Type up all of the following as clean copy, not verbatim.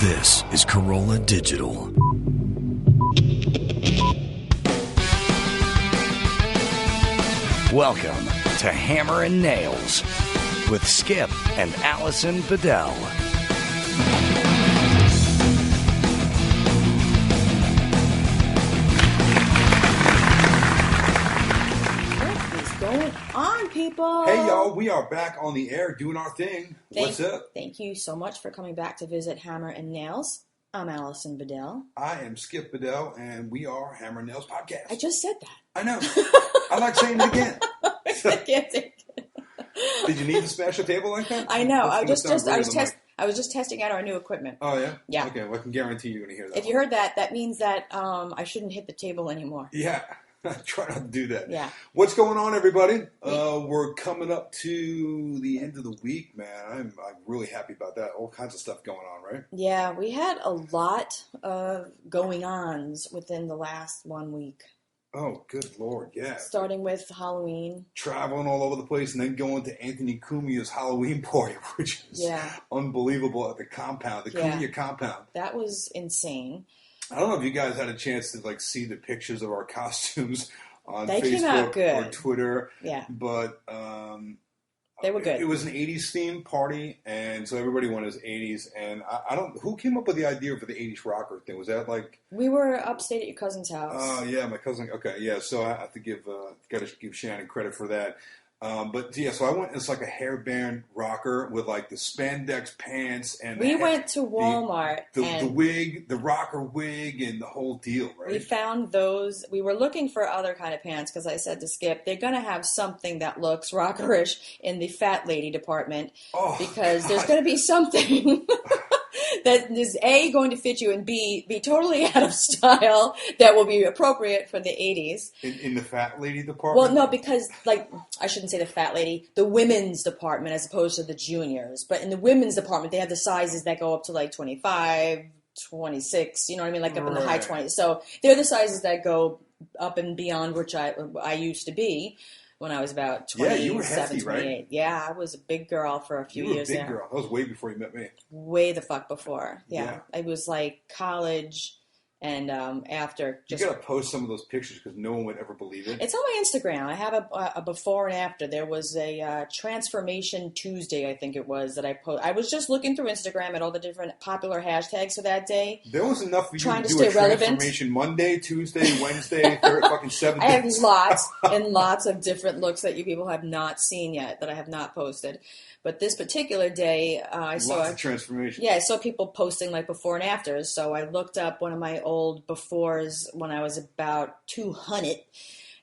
This is Corolla Digital. Welcome to Hammer and Nails with Skip and Alison Bedell. What is going on, people? Hey, y'all, we are back on the air doing our thing. What's up? Thank you so much for coming back to visit Hammer and Nails. I'm Alison Bedell. I am Skip Bedell, and we are Hammer and Nails Podcast. I just said that. I know. I like saying it again. I can't take it. Did you need to smash a table like that? I know. I was That's just testing out our new equipment. Oh, yeah? Yeah. Okay, well, I can guarantee you're going to hear that. If you heard that, that means that I shouldn't hit the table anymore. Yeah. Try not to do that. Yeah. What's going on, everybody? We're coming up to the end of the week, man. I'm really happy about that. All kinds of stuff going on, right? Yeah, we had a lot of going-ons within the last 1 week. Oh, good Lord, yeah. Starting with Halloween. Traveling all over the place and then going to Anthony Cumia's Halloween party, which is unbelievable at the compound, the Cumia compound. That was insane. I don't know if you guys had a chance to see the pictures of our costumes on they came out Facebook good. or Twitter. Yeah. But they were good. It was an 80s themed party, and so everybody went as 80s. And I don't who came up with the idea for the 80s rocker thing? Was that we were upstate at your cousin's house. Oh, yeah, my cousin. Okay, yeah. So I have to gotta give Shannon credit for that. But yeah, so I went as a hairband rocker with the spandex pants and we went to Walmart the wig, the rocker wig, and the whole deal. Right? We found those. We were looking for other kind of pants because I said to Skip, they're gonna have something that looks rockerish in the fat lady department because there's gonna be something. That is A, going to fit you, and B, be totally out of style that will be appropriate for the 80s. In the fat lady department? Well, no, because, I shouldn't say the fat lady, the women's department as opposed to the juniors. But in the women's department, they have the sizes that go up to 25, 26, you know what I mean? Up in the high 20s. So they're the sizes that go up and beyond which I used to be. When I was about 27, you were hefty, 28. Right? Yeah, I was a big girl for a few years there. You were a big girl. That was way before you met me. Way the fuck before. Yeah. It was college and after. You got to post some of those pictures because no one would ever believe it. It's on my Instagram. I have a before and after. There was a Transformation Tuesday, I think it was, that I posted. I was just looking through Instagram at all the different popular hashtags for that day. There was enough for you to do stay a Transformation Monday, Tuesday, Wednesday, fucking 7 days. I have lots and lots of different looks that you people have not seen yet that I have not posted. But this particular day, I saw lots of transformation. Yeah, I saw people posting before and afters. So I looked up one of my old befores when I was about 200,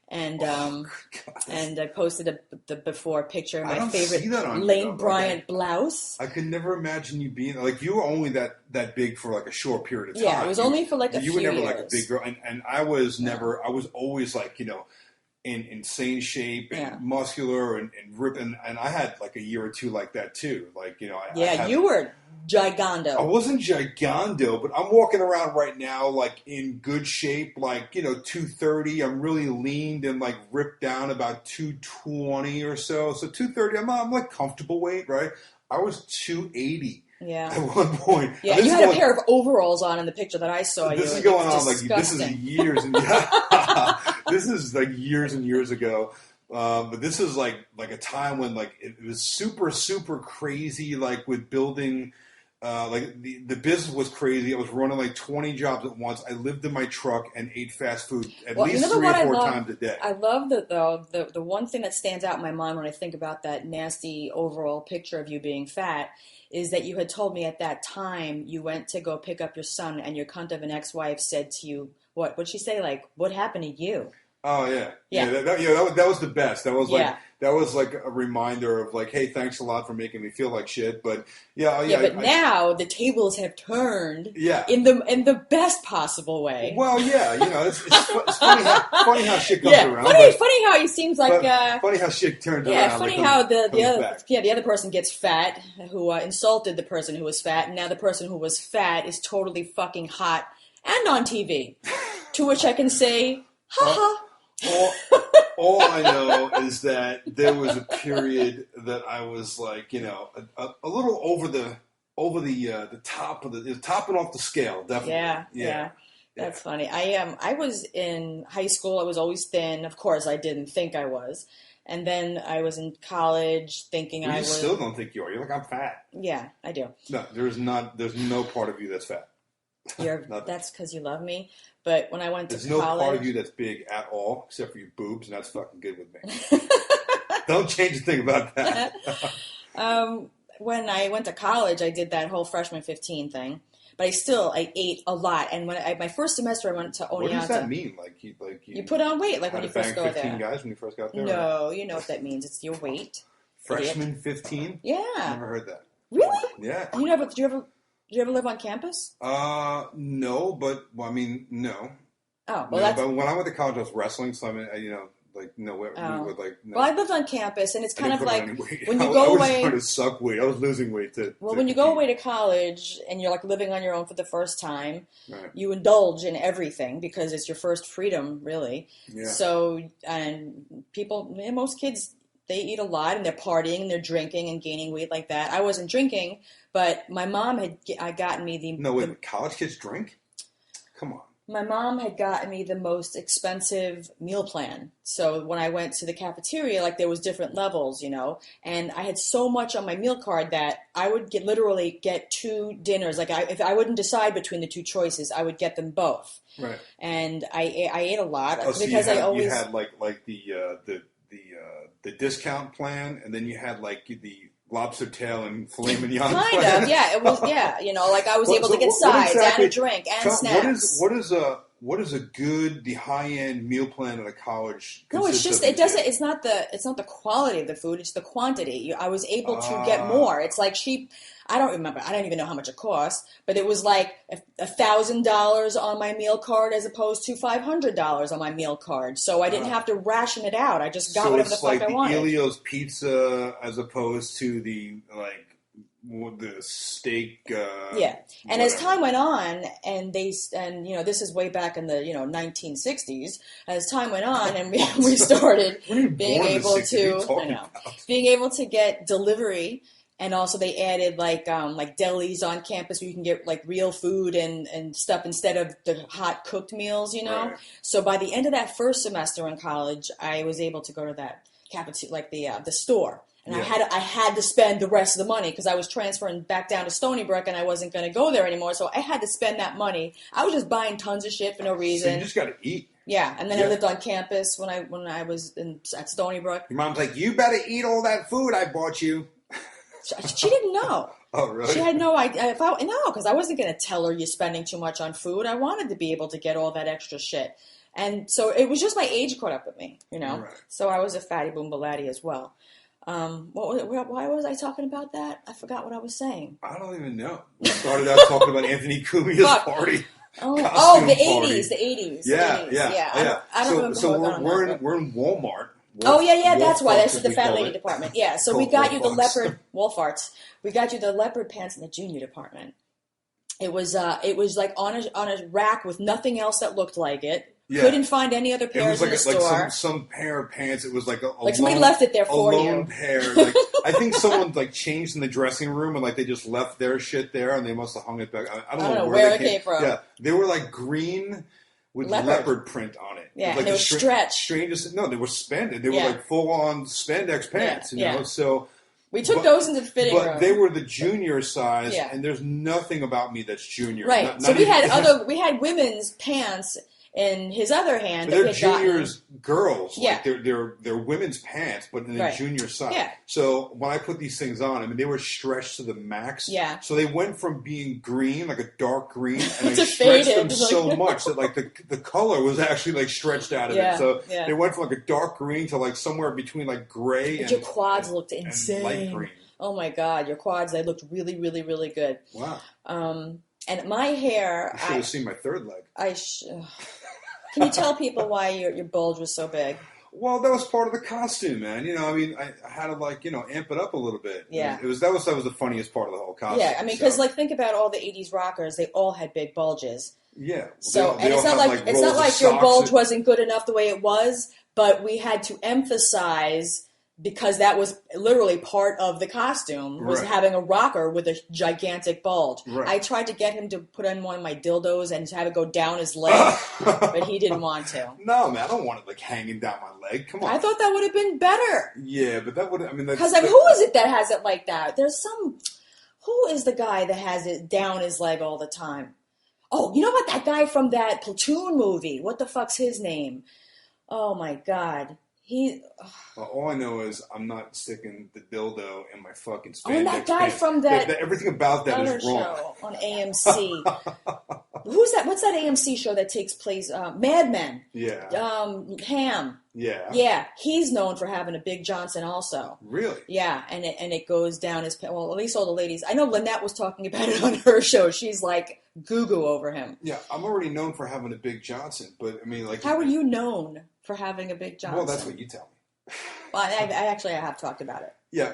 and I posted the before picture of my favorite Lane Bryant blouse. I could never imagine you being you were only that big for a short period of time. Yeah, it was only for a few years. You were never a big girl, and I was never. I was always in insane shape and muscular and ripped, and I had a year or two like that too. You were gigando. I wasn't gigando, but I'm walking around right now in good shape, 230. I'm really leaned and ripped down about 220 or so. So 230, I'm comfortable weight, right? I was 280. Yeah. At one point. Yeah, you had a pair of overalls on in the picture that I saw. This is going on this is years and this is years and years ago. But this is a time when it was super, super crazy, with building the business was crazy. I was running 20 jobs at once. I lived in my truck and ate fast food at least 3 or 4 times a day. I love that though. The one thing that stands out in my mind when I think about that nasty overall picture of you being fat is that you had told me at that time you went to go pick up your son and your cunt of an ex-wife said to you, what'd she say? What happened to you? Oh, yeah. That was the best. That was that was a reminder of hey, thanks a lot for making me feel like shit. But now the tables have turned in the best possible way. Well, it's funny how shit comes around. Funny how it seems funny how shit turns around. Yeah, funny how the other person gets fat who insulted the person who was fat, and now the person who was fat is totally fucking hot and on TV. To which I can say, ha ha. All I know is that there was a period that I was a little over the over the top of the topping off the scale, definitely. Yeah. That's funny. I was in high school. I was always thin. Of course, I didn't think I was. And then I was in college thinking I was. You still don't think you are. You're like, I'm fat. Yeah, I do. No, there's no part of you that's fat. That's because you love me. But when I went to college. There's no part of you that's big at all, except for your boobs, and that's fucking good with me. Don't change a thing about that. When I went to college, I did that whole freshman 15 thing. But I ate a lot. And when my first semester, I went to Oneonta. What does that mean? You put on weight, like when you first go there. 15 guys when you first got there? No, you know what that means. It's your weight. Freshman 15? Yeah. Never heard that. Really? Yeah. Did you ever live on campus? No, but no. Oh, well, but when I went to college, I was wrestling, so we would no. Well, I lived on campus, and it's kind of like when you go away. I was trying to suck weight. I was losing weight when you go away to college and you're like living on your own for the first time, right. You indulge in everything because it's your first freedom, really. Yeah. So, and most kids, they eat a lot and they're partying and they're drinking and gaining weight like that. I wasn't drinking, but my mom had gotten me the. No, wait, college kids drink? Come on. My mom had gotten me the most expensive meal plan. So when I went to the cafeteria, there was different levels, and I had so much on my meal card that I would literally get 2 dinners. If I wouldn't decide between the 2 choices, I would get them both. Right. And I ate a lot because you had the discount plan, and then you had the lobster tail and filet mignon. Kind of, yeah. It was, yeah. I was able to get sides and a drink and snacks. What is the high end meal plan at a college? No, it's just it's not the quality of the food. It's the quantity. I was able to get more. It's like cheap. I don't remember. I don't even know how much it cost, but it was like $1,000 on my meal card as opposed to $500 on my meal card. So I didn't have to ration it out. I just got whatever the fuck I wanted. So it's like the Elio's pizza as opposed to the steak. Yeah, and as time went on, and this is way back in the 1960s. As time went on, and we started being able to get delivery. And also they added delis on campus where you can get real food and stuff instead of the hot cooked meals, Right. So by the end of that first semester in college, I was able to go to that cafeteria, the store. And I had to spend the rest of the money because I was transferring back down to Stony Brook and I wasn't going to go there anymore. So I had to spend that money. I was just buying tons of shit for no reason. So you just got to eat. Yeah, and then I lived on campus when I was at Stony Brook. Your mom's like, "You better eat all that food I bought you." She didn't know. Oh, really? She had no idea. Because I wasn't going to tell her you're spending too much on food. I wanted to be able to get all that extra shit. And so it was just my age caught up with me, Right. So I was a fatty boomba laddie as well. Why was I talking about that? I forgot what I was saying. I don't even know. We started out talking about Anthony Cumia's party. The 80s. The 80s. Yeah. I don't remember. So we're in Walmart. That's why. That's the fat lady department. Yeah, so we got you the leopard Wolfarts. We got you the leopard pants in the junior department. It was like on a rack with nothing else that looked like it. Yeah. Couldn't find any other pairs in the store. Like some pair of pants. It was like somebody left it there for you. A lone pair. I think someone changed in the dressing room and they just left their shit there and they must have hung it back. I don't know where it came from. Yeah, they were green with leopard print on it. Yeah, and they were stretched. No, they were spended. They were full on spandex pants. You know, so. We took those into the fitting room. But they were the junior size, and there's nothing about me that's junior. Right. So we had women's pants in his other hand. They're juniors, girls. Yeah. They're women's pants, but in the junior size. Yeah. So when I put these things on, they were stretched to the max. Yeah. So they went from being green, like a dark green, and they stretched them so much that the color was actually stretched out of it. So they went from a dark green to somewhere between gray and your quads looked insane. And light green. Oh my God, your quads, they looked really, really, really good. Wow. And my hair... You should have seen my third leg. Can you tell people why your bulge was so big? Well, that was part of the costume, man. I had to amp it up a little bit. Yeah. That was the funniest part of the whole costume. Yeah, because think about all the 80s rockers, they all had big bulges. Yeah. So it's not like your bulge wasn't good enough the way it was, but we had to emphasize because that was literally part of the costume, was having a rocker with a gigantic bulge. Right. I tried to get him to put in one of my dildos and have it go down his leg, but he didn't want to. No, man, I don't want it like hanging down my leg. Come on. I thought that would have been better. Yeah, but that would, I mean, because who is it that has it like that? Who is the guy that has it down his leg all the time? Oh, you know what? That guy from that Platoon movie. What the fuck's his name? Oh my God. Well, all I know is I'm not sticking the dildo in my fucking spandex. Oh, and that guy pants. from that everything about that is wrong. Show on AMC. Who's that? What's that AMC show that takes place? Mad Men. Yeah. Ham. Yeah. Yeah. He's known for having a big Johnson also. Really? Yeah, and it goes down his. Well, at least all the ladies. I know Lynette was talking about it on her show. She's like goo over him. Yeah, I'm already known for having a big Johnson, but I mean, like, how are you known for having a big Johnson? Well, that's what you tell me. Well, I have talked about it. Yeah,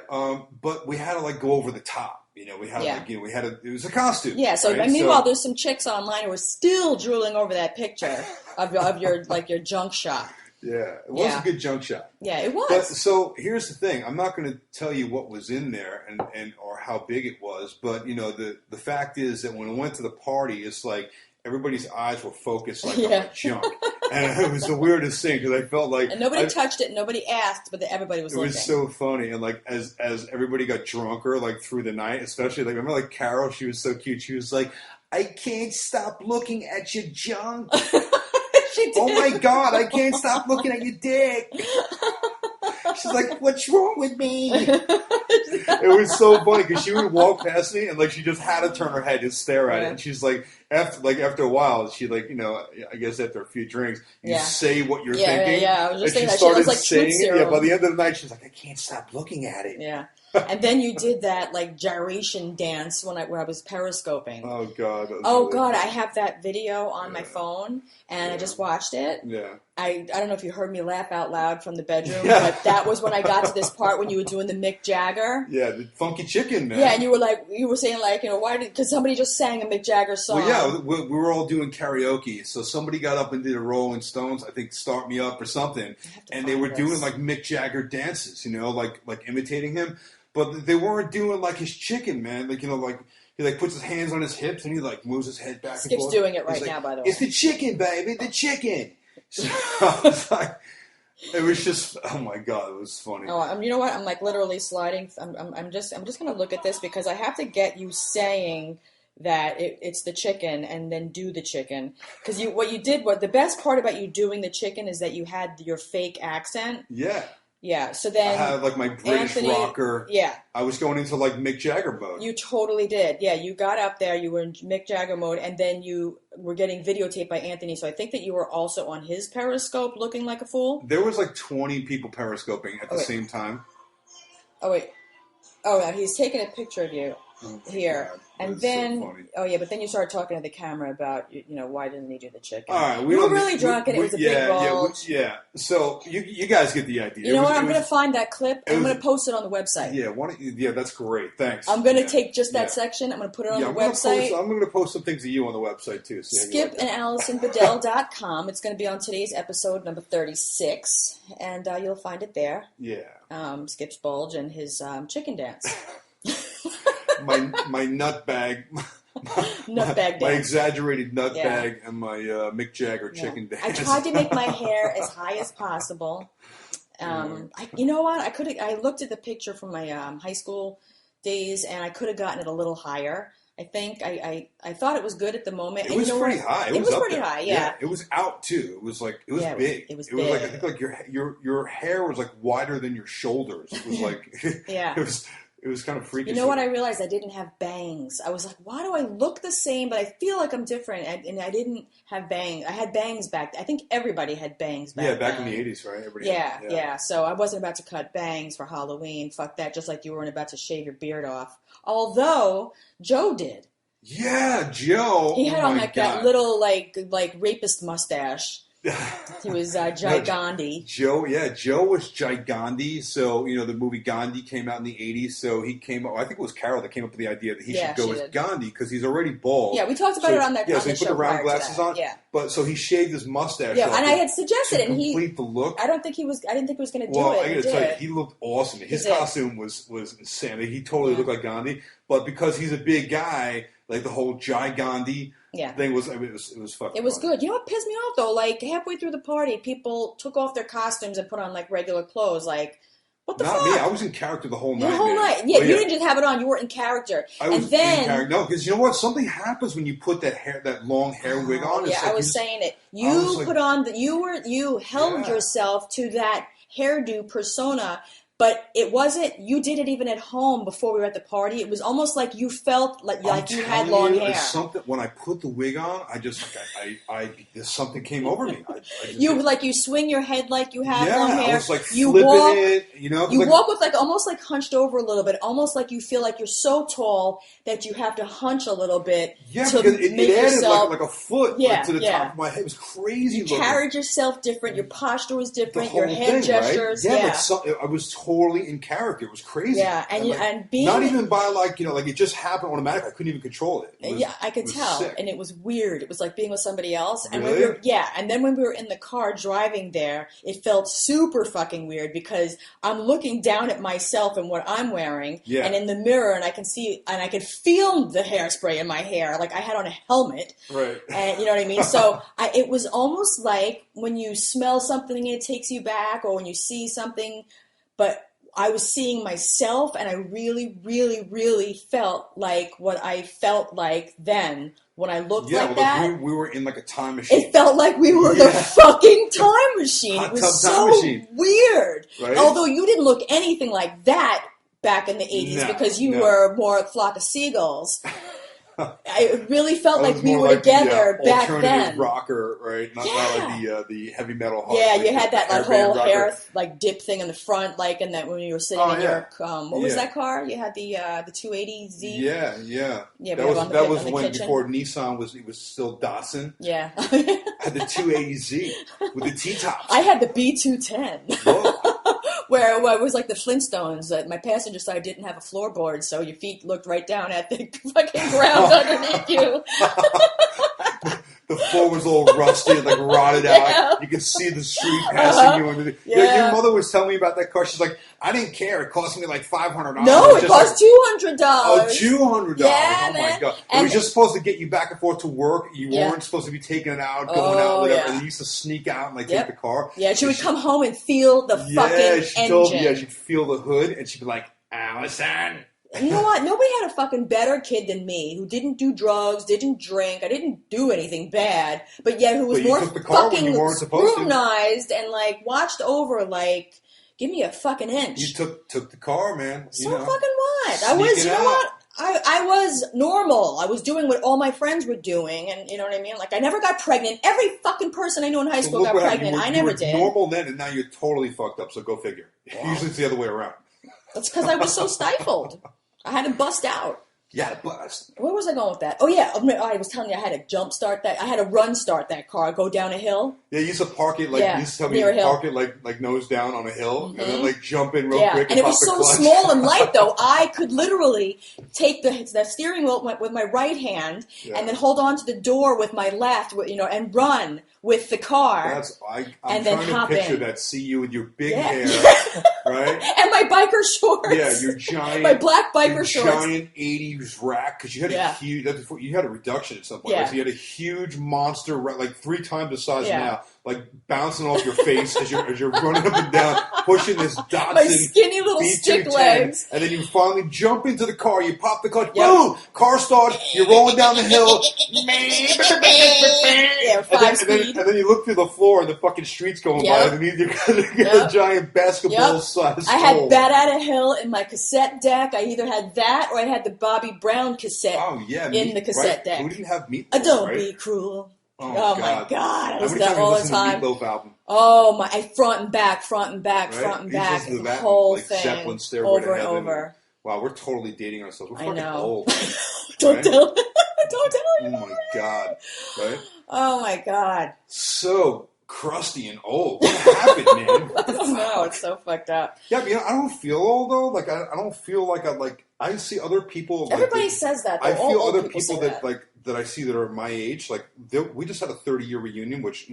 but we had to like go over the top. You know, we had it was a costume. Yeah. So right? Meanwhile, there's some chicks online who are still drooling over that picture of your like your junk shot. Yeah, it was a good junk shot. Yeah, it was. But so here's the thing: I'm not going to tell you what was in there and or how big it was, but you know, the fact is that when I went to the party, it's like everybody's eyes were focused like on my junk, and it was the weirdest thing because I felt like and nobody touched it, nobody asked, but everybody was looking. It was so funny, and like as everybody got drunker, like through the night, especially like remember like Carol, she was so cute. She was like, "I can't stop looking at your junk." Oh my God, I can't stop looking at your dick. She's like, what's wrong with me? It was so funny because she would walk past me and like she just had to turn her head and stare at it. And she's like, after a while, she like, you know, I guess after a few drinks, you say what you're thinking. Yeah, I was just and saying she started saying it. Yeah, by the end of the night, she's like, I can't stop looking at it. Yeah. And then you did that like gyration dance when I was periscoping. Oh God! Oh God! I have that video on my phone, and I just watched it. Yeah. I don't know if you heard me laugh out loud from the bedroom, but that was when I got to this part when you were doing the Mick Jagger. Yeah, the funky chicken, man. Yeah, and you were saying like, you know, why did, because somebody just sang a Mick Jagger song. Well, yeah, we were all doing karaoke, so somebody got up and did a Rolling Stones, I think, "Start Me Up" or something, and they were doing like Mick Jagger dances, you know, like imitating him. But they weren't doing like his chicken, man. Like, you know, like he like puts his hands on his hips and he like moves his head back and forth. Skip's doing it right now, by the way. It's the chicken, baby, the chicken. So I was like, it was just, oh my God, it was funny. Oh, you know what? I'm like literally sliding. I'm just going to look at this because I have to get you saying that it's the chicken and then do the chicken. Because what the best part about you doing the chicken is that you had your fake accent. Yeah. Yeah, so then... I had like my British rocker. Yeah. I was going into like Mick Jagger mode. You totally did. Yeah, you got up there, you were in Mick Jagger mode, and then you were getting videotaped by Anthony, so I think that you were also on his Periscope looking like a fool. There was like 20 people Periscoping at the same time. Oh, wait. Oh, yeah, he's taking a picture of you here. God. And then, so but then you started talking to the camera about, you know, why didn't he do the chicken? All right, we were really drunk and it was a big bulge. Yeah. So you guys get the idea. You know what? I'm going to find that clip. I'm going to post it on the website. Yeah, that's great. Thanks. I'm going to take just that section. I'm going to put it on the website. I'm going to post some things of you on the website too. SkipandAlisonBedell.com. It's going to be on today's episode number 36, and you'll find it there. Yeah. Skip's bulge and his chicken dance. my nut bag. My exaggerated nut bag and my Mick Jagger chicken dance. I tried to make my hair as high as possible. You know what? I looked at the picture from my high school days, and I could have gotten it a little higher. I think I thought it was good at the moment. It was pretty high. It was pretty high. Yeah. It was out too. It was like big. It was big. Like I think like your hair was like wider than your shoulders. It was like It was kind of freaky. You know what I realized? I didn't have bangs. I was like, why do I look the same, but I feel like I'm different? And I didn't have bangs. I had bangs back. I think everybody had bangs back then. Yeah, back in the 80s, right? Everybody Yeah. So I wasn't about to cut bangs for Halloween. Fuck that. Just like you weren't about to shave your beard off. Although Joe did. Yeah, Joe. He had on that little like rapist mustache. He was Gigandi. Joe was Gigandi. So, the movie Gandhi came out in the 80s. So he came up, I think it was Carol that came up with the idea that he should go as Gandhi because he's already bald. Yeah, we talked about it on that. Yeah, so he put the round glasses on. Yeah. But so he shaved his mustache. Yeah, and I had suggested it, and he complete the look. I didn't think he was going to do it. Well, I got to tell you, he looked awesome. His costume was insane. He totally looked like Gandhi. But because he's a big guy, like the whole Gigandi thing was, it was fucking. It was good. You know what pissed me off though? Like halfway through the party, people took off their costumes and put on like regular clothes. Like, what the fuck? Not me. I was in character the whole night. The whole night. Yeah, you didn't just have it on. You were in character. I was in character. No, because you know what? Something happens when you put that long hair wig on. Yeah, I was saying it. You put on you held yourself to that hairdo persona. But it wasn't, you did it even at home before we were at the party. It was almost like you felt like you had long hair. When I put the wig on, something came over me. You swing your head like you have long hair. I was like flipping it, You walk with almost like hunched over a little bit, almost like you feel like you're so tall that you have to hunch a little bit. Yeah, because it added like a foot to the top of my head. It was crazy looking. You carried yourself different, your posture was different, your head gestures. Right? I was totally in character. It was crazy. Yeah, and being not even by like it just happened automatically. I couldn't even control it. I could tell, sick. And it was weird. It was like being with somebody else. And really? And then when we were in the car driving there, it felt super fucking weird because I'm looking down at myself and what I'm wearing, and in the mirror, and I can see and I could feel the hairspray in my hair, like I had on a helmet, right? And you know what I mean. So it was almost like when you smell something, and it takes you back, or when you see something, but I was seeing myself, and I really, really, really felt like what I felt like then when I looked like that. We were in like a time machine. It felt like we were the fucking time machine. It was so weird. Right? Although you didn't look anything like that back in the 80s because you were more a flock of seagulls. It really felt like we were together back then. Rocker, right? Not like the heavy metal. Yeah, you had that whole hair like dip thing in the front, like, and that when you were sitting in your what was that car? You had the 280Z. Yeah. That was when before Nissan was still Datsun. Yeah, I had the 280Z with the T-tops. I had the B210. Where it was like the Flintstones. My passenger side didn't have a floorboard, so your feet looked right down at the fucking ground underneath you. The floor was all rusty and like rotted out. You could see the street passing you. Your mother was telling me about that car. She's like, I didn't care. It cost me like $500. No, it cost $200. Oh, $200. Yeah, my God. It was just supposed to get you back and forth to work. You weren't supposed to be taking it out, going out, whatever. And you used to sneak out and like take the car. Yeah, she would come home and feel the fucking engine. She'd feel the hood and she'd be like, Alison. You know what? Nobody had a fucking better kid than me who didn't do drugs, didn't drink. I didn't do anything bad, but yet who was more fucking scrutinized and like watched over. Like, give me a fucking inch. You took the car, man. So fucking what? I was. You know what? I was normal. I was doing what all my friends were doing, and you know what I mean. Like, I never got pregnant. Every fucking person I knew in high school got pregnant. I never did. Normal then, and now you're totally fucked up. So go figure. Wow. Usually it's the other way around. That's because I was so stifled. I had to bust out. Yeah, bust. Where was I going with that? Oh, yeah. I was telling you I had to jump start that. I had to run start that car, go down a hill. Yeah, you used to park it like, you used to tell me to park it like nose down on a hill and then like jump in real quick. And it was so small and light though. I could literally take the steering wheel with my right hand and then hold on to the door with my left, and run with the car. I'm trying to picture that. See you with your big hair, right? And my biker shorts. Yeah, your giant, my black biker shorts. Giant 80s rack because you had a huge. You had a reduction at some point. Right? So you had a huge monster rack, like 3 times the size now, like bouncing off your face as you're running up and down, pushing this Datsun. My skinny little B210, stick legs. And then you finally jump into the car. You pop the clutch. Boom! Car starts. You're rolling down the hill. And then you look through the floor and the fucking street's going by underneath you because you got a giant basketball-sized I had Bat Out of Hill in my cassette deck. I either had that or I had the Bobby Brown cassette in the cassette deck. Who didn't have Meatloaf, Don't be cruel. Oh my God. I listened to that all the time. Meatloaf album? Oh my, front and back, front and back, front and back. The whole thing. Zeppelin, over and over. Wow, we're totally dating ourselves. We're fucking old. Don't tell me. Oh my God. Right? Oh my God. So, crusty and old. What happened, man? I don't know. It's so fucked up. Yeah, but, I don't feel old though. Like I don't feel like I see other people. Everybody says that. Though. I feel all other people that I see that are my age. Like we just had a 30-year reunion, which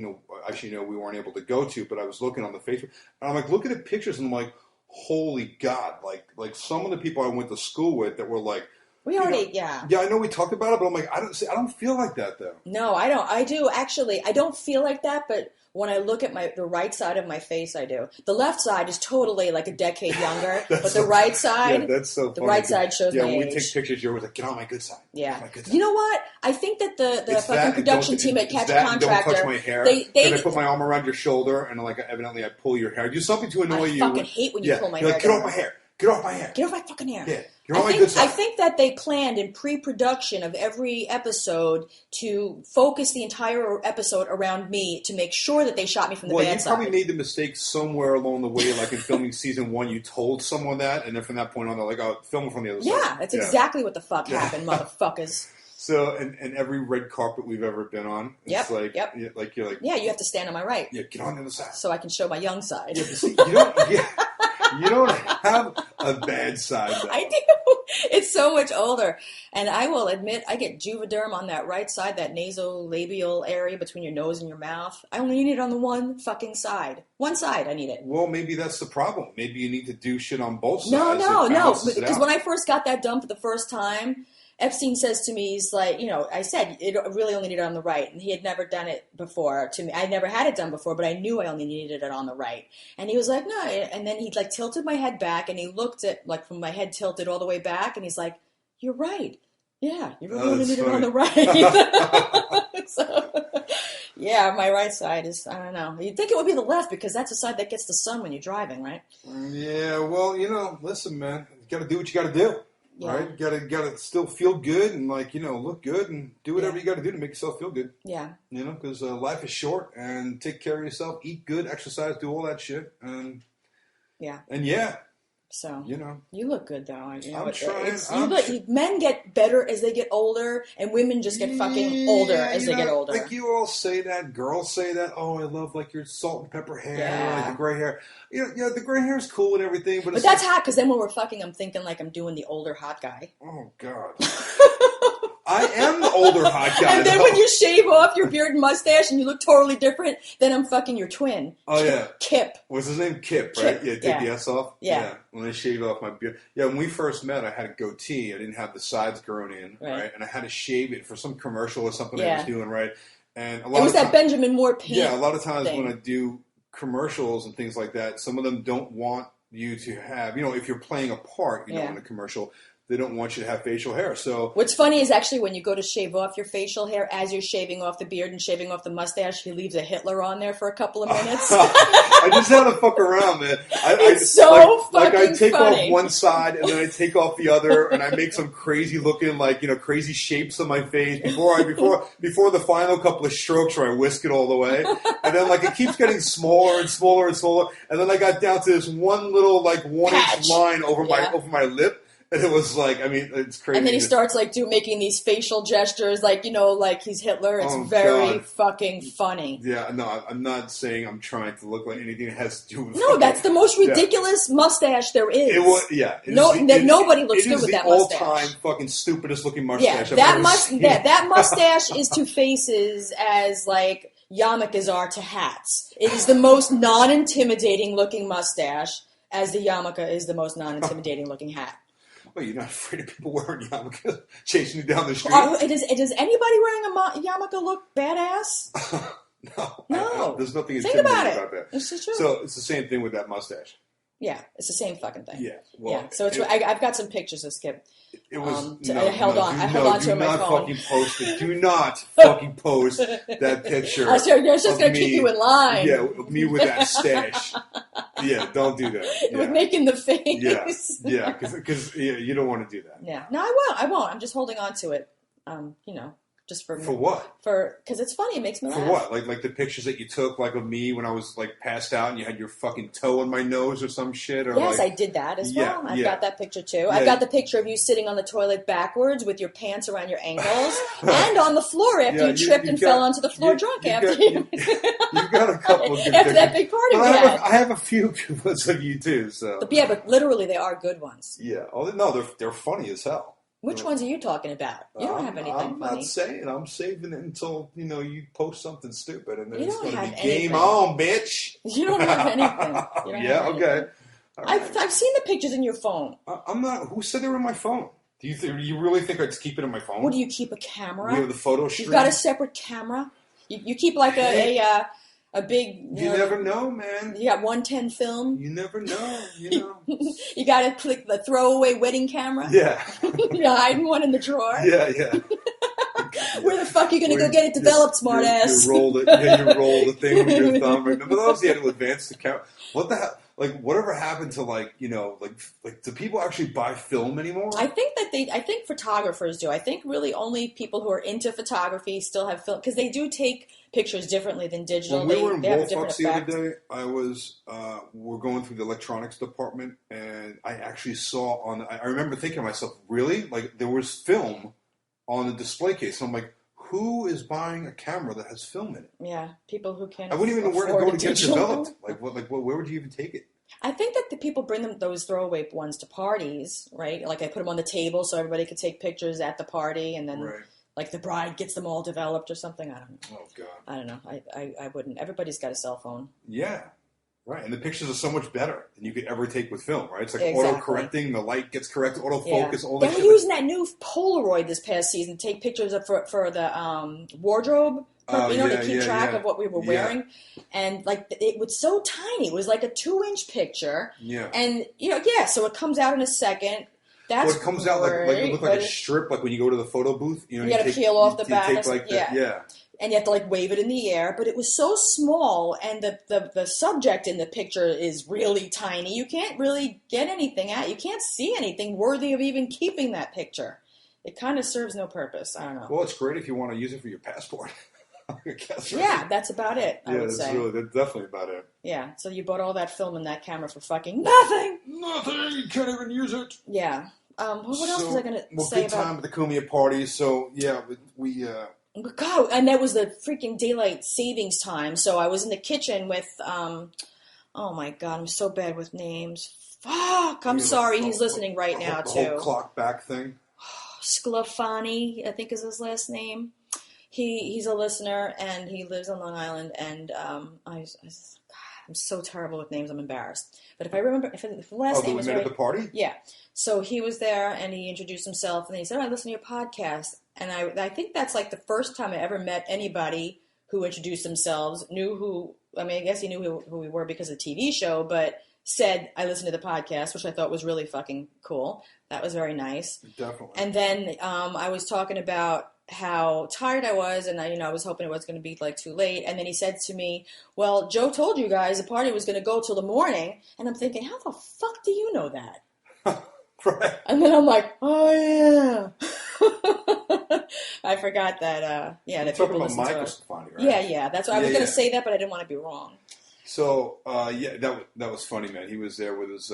actually we weren't able to go to, but I was looking on the Facebook and I'm like looking at pictures and I'm like, holy God! Like some of the people I went to school with that were like. We already, yeah. Yeah, I know we talked about it, but I'm like, I don't feel like that though. No, I don't. I do actually. I don't feel like that, but when I look at the right side of my face, I do. The left side is totally like a decade younger, but the right side, yeah, that's so funny. The right side shows my age. Yeah, when we take pictures, you're always like, get on my good side. Yeah. You know what? I think that the fucking production team at Catch a Contractor, don't touch my hair. I put my arm around your shoulder and evidently I pull your hair. Do something to annoy you. I fucking hate when you pull my hair. Like, get off my hair. Get off my hair. Get off my fucking hair. Yeah. You're on my good side. I think that they planned in pre-production of every episode to focus the entire episode around me to make sure that they shot me from the bad side. Well, you probably made the mistake somewhere along the way, like in filming season 1, you told someone that, and then from that point on, they're like, oh, film it from the other side. Yeah, that's exactly what the fuck happened, motherfuckers. So, and every red carpet we've ever been on, it's like you're like... Yeah, you have to stand on my right. Yeah, get on the other side. So I can show my young side. Yeah, but see, you don't have a bad side, though. I do. It's so much older. And I will admit, I get Juvederm on that right side, that nasolabial area between your nose and your mouth. I only need it on the one fucking side. One side, I need it. Well, maybe that's the problem. Maybe you need to do shit on both sides. No. Because when I first got that done for the first time, Epstein says to me, he's like, I said, it really only needed it on the right. And he had never done it before to me. I never had it done before, but I knew I only needed it on the right. And he was like, no. And then he tilted my head back and he looked at, from my head tilted all the way back. And he's like, you're right. Yeah, you really only need it on the right. So, yeah, my right side is, I don't know. You'd think it would be the left because that's the side that gets the sun when you're driving, right? Yeah, well, listen, man. You got to do what you got to do. Yeah. Right? You gotta still feel good and look good and do whatever you gotta do to make yourself feel good. Yeah. Because life is short and take care of yourself, eat good, exercise, do all that shit. And so you look good though. I'm trying. Men get better as they get older, and women just get fucking older as they get older. Like you all say that, girls say that. Oh, I love your salt and pepper hair, like the gray hair. The gray hair is cool and everything, but that's hot because then when we're fucking, I'm thinking I'm doing the older hot guy. Oh God. I am the older hot guy. And then when you shave off your beard and mustache and you look totally different, then I'm fucking your twin. Oh, yeah. Kip. What's his name? Kip, right? Yeah, take the S off? Yeah. When I shaved off my beard. Yeah, when we first met, I had a goatee. I didn't have the sides grown in, right? And I had to shave it for some commercial or something I was doing, right? And it was that Benjamin Moore paint. Yeah, a lot of times when I do commercials and things like that, some of them don't want you to have, if you're playing a part, in a commercial, they don't want you to have facial hair. So what's funny is actually when you go to shave off your facial hair, as you're shaving off the beard and shaving off the mustache, he leaves a Hitler on there for a couple of minutes. I just had to fuck around, man. It's so fucking I take funny. off one side and then I take off the other, and I make some crazy looking, crazy shapes on my face before the final couple of strokes where I whisk it all the way, and then it keeps getting smaller and smaller and smaller, and then I got down to this one little 1-inch line over my lip. And it was it's crazy. And then he starts making these facial gestures, like he's Hitler. It's very fucking funny. Yeah, no, I'm not saying I'm trying to look like anything that has to do with. No, that's the most ridiculous mustache there is. It was, yeah. Nobody looks good with that mustache. It is the all-time fucking stupidest looking mustache. Yeah, that mustache is to faces as yarmulkes are to hats. It is the most non-intimidating looking mustache, as the yarmulke is the most non-intimidating looking hat. Well, you're not afraid of people wearing yarmulke chasing you down the street? Does anybody wearing a yarmulke look badass? No. There's nothing Think intimidating about that. It's true. So it's the same thing with that mustache. Yeah, it's the same fucking thing. Yeah. Well, So I've got some pictures of Skip. It was. I held on to it on my phone. Do not fucking post it. Do not fucking post that picture. I was just going to keep you in line. Yeah, me with that stash. Yeah, don't do that. Yeah. With making the face. Yeah, because you don't want to do that. Yeah, no, I won't. I'm just holding on to it. Just for what? Because it's funny. It makes me laugh. For what? Like the pictures that you took, like of me when I was like passed out and you had your fucking toe in my nose or some shit. Or yes, I did that as well. I've got that picture too. Yeah. I've got the picture of you sitting on the toilet backwards with your pants around your ankles and on the floor after you tripped and fell onto the floor drunk after you. You've got a couple of good after pictures. that big party we had. I have a few good ones of you too. So but literally they are good ones. Yeah. Oh no, they're funny as hell. Which ones are you talking about? You don't have anything I'm funny. I'm not saying. I'm saving it until you post something stupid, and then it's going to be anything. Game on, bitch. You don't have anything. Okay. Right. I've seen the pictures in your phone. I'm not. Who said they were in my phone? Do you really think I'd just keep it in my phone? What do you keep a camera? You have the photo stream. You've got a separate camera. You keep like a big. You never know, man. You got 110 film. You never know. You got to click the throwaway wedding camera. Yeah. You're hiding one in the drawer. Yeah. Where the fuck are you going to go get it developed, smartass? You roll it. Yeah, you roll the thing with your thumb. Remember those? You had to advance the camera. What the hell? Like, whatever happened to like do people actually buy film anymore? I think photographers do. I think really only people who are into photography still have film because they do take pictures differently than digital. When we were in they Wolfox the other day, we're going through the electronics department, and I actually saw I remember thinking to myself, really? Like, there was film on the display case. And I'm like, who is buying a camera that has film in it? Yeah, people who can. I wouldn't even know where to go to get it developed. Where would you even take it? I think that the people bring those throwaway ones to parties, right? Like I put them on the table so everybody could take pictures at the party, and then like the bride gets them all developed or something. I don't know. Oh God. I don't know. I wouldn't. Everybody's got a cell phone. Yeah. Right, and the pictures are so much better than you could ever take with film, right? It's like exactly. auto-correcting, the light gets corrected, autofocus, all that that shit. They were using that new Polaroid this past season to take pictures of for the wardrobe, to keep track of what we were wearing. And, like, it was so tiny. It was like a 2-inch picture. Yeah. And, so it comes out in a second. That's it comes out like it looked like a strip, like when you go to the photo booth. You got to peel off the back. Yeah. And you have to like wave it in the air, but it was so small, and the subject in the picture is really tiny. You can't really get anything out. You can't see anything worthy of even keeping that picture. It kind of serves no purpose. I don't know. Well, it's great if you want to use it for your passport. I guess, right? Yeah, that's about it. I would say. That's definitely about it. Yeah, so you bought all that film and that camera for fucking nothing. Nothing. You can't even use it. Yeah. What else was I going to say good time at the Kumia party. So yeah, we. God, and that was the freaking daylight savings time. So I was in the kitchen with, oh my God, I'm so bad with names. Fuck, I'm sorry. He's listening right now too. The whole clock back thing. Sclafani, I think is his last name. He's a listener and he lives on Long Island. And I'm so terrible with names. I'm embarrassed. But if I remember, if the last name was right, at the party. Yeah. So he was there and he introduced himself and he said, "I listen to your podcast." And I think that's like the first time I ever met anybody who introduced themselves, I guess he knew who we were because of the TV show, but said, "I listen to the podcast," which I thought was really fucking cool. That was very nice. Definitely. And then I was talking about how tired I was, and I was hoping it was going to be like too late. And then he said to me, "Well, Joe told you guys the party was going to go till the morning." And I'm thinking, how the fuck do you know that? Right. And then I'm like, oh yeah. I forgot that. You're talking about Michael Sclafani, right? Yeah. That's why I was going to say that, but I didn't want to be wrong. So that was funny, man. He was there with his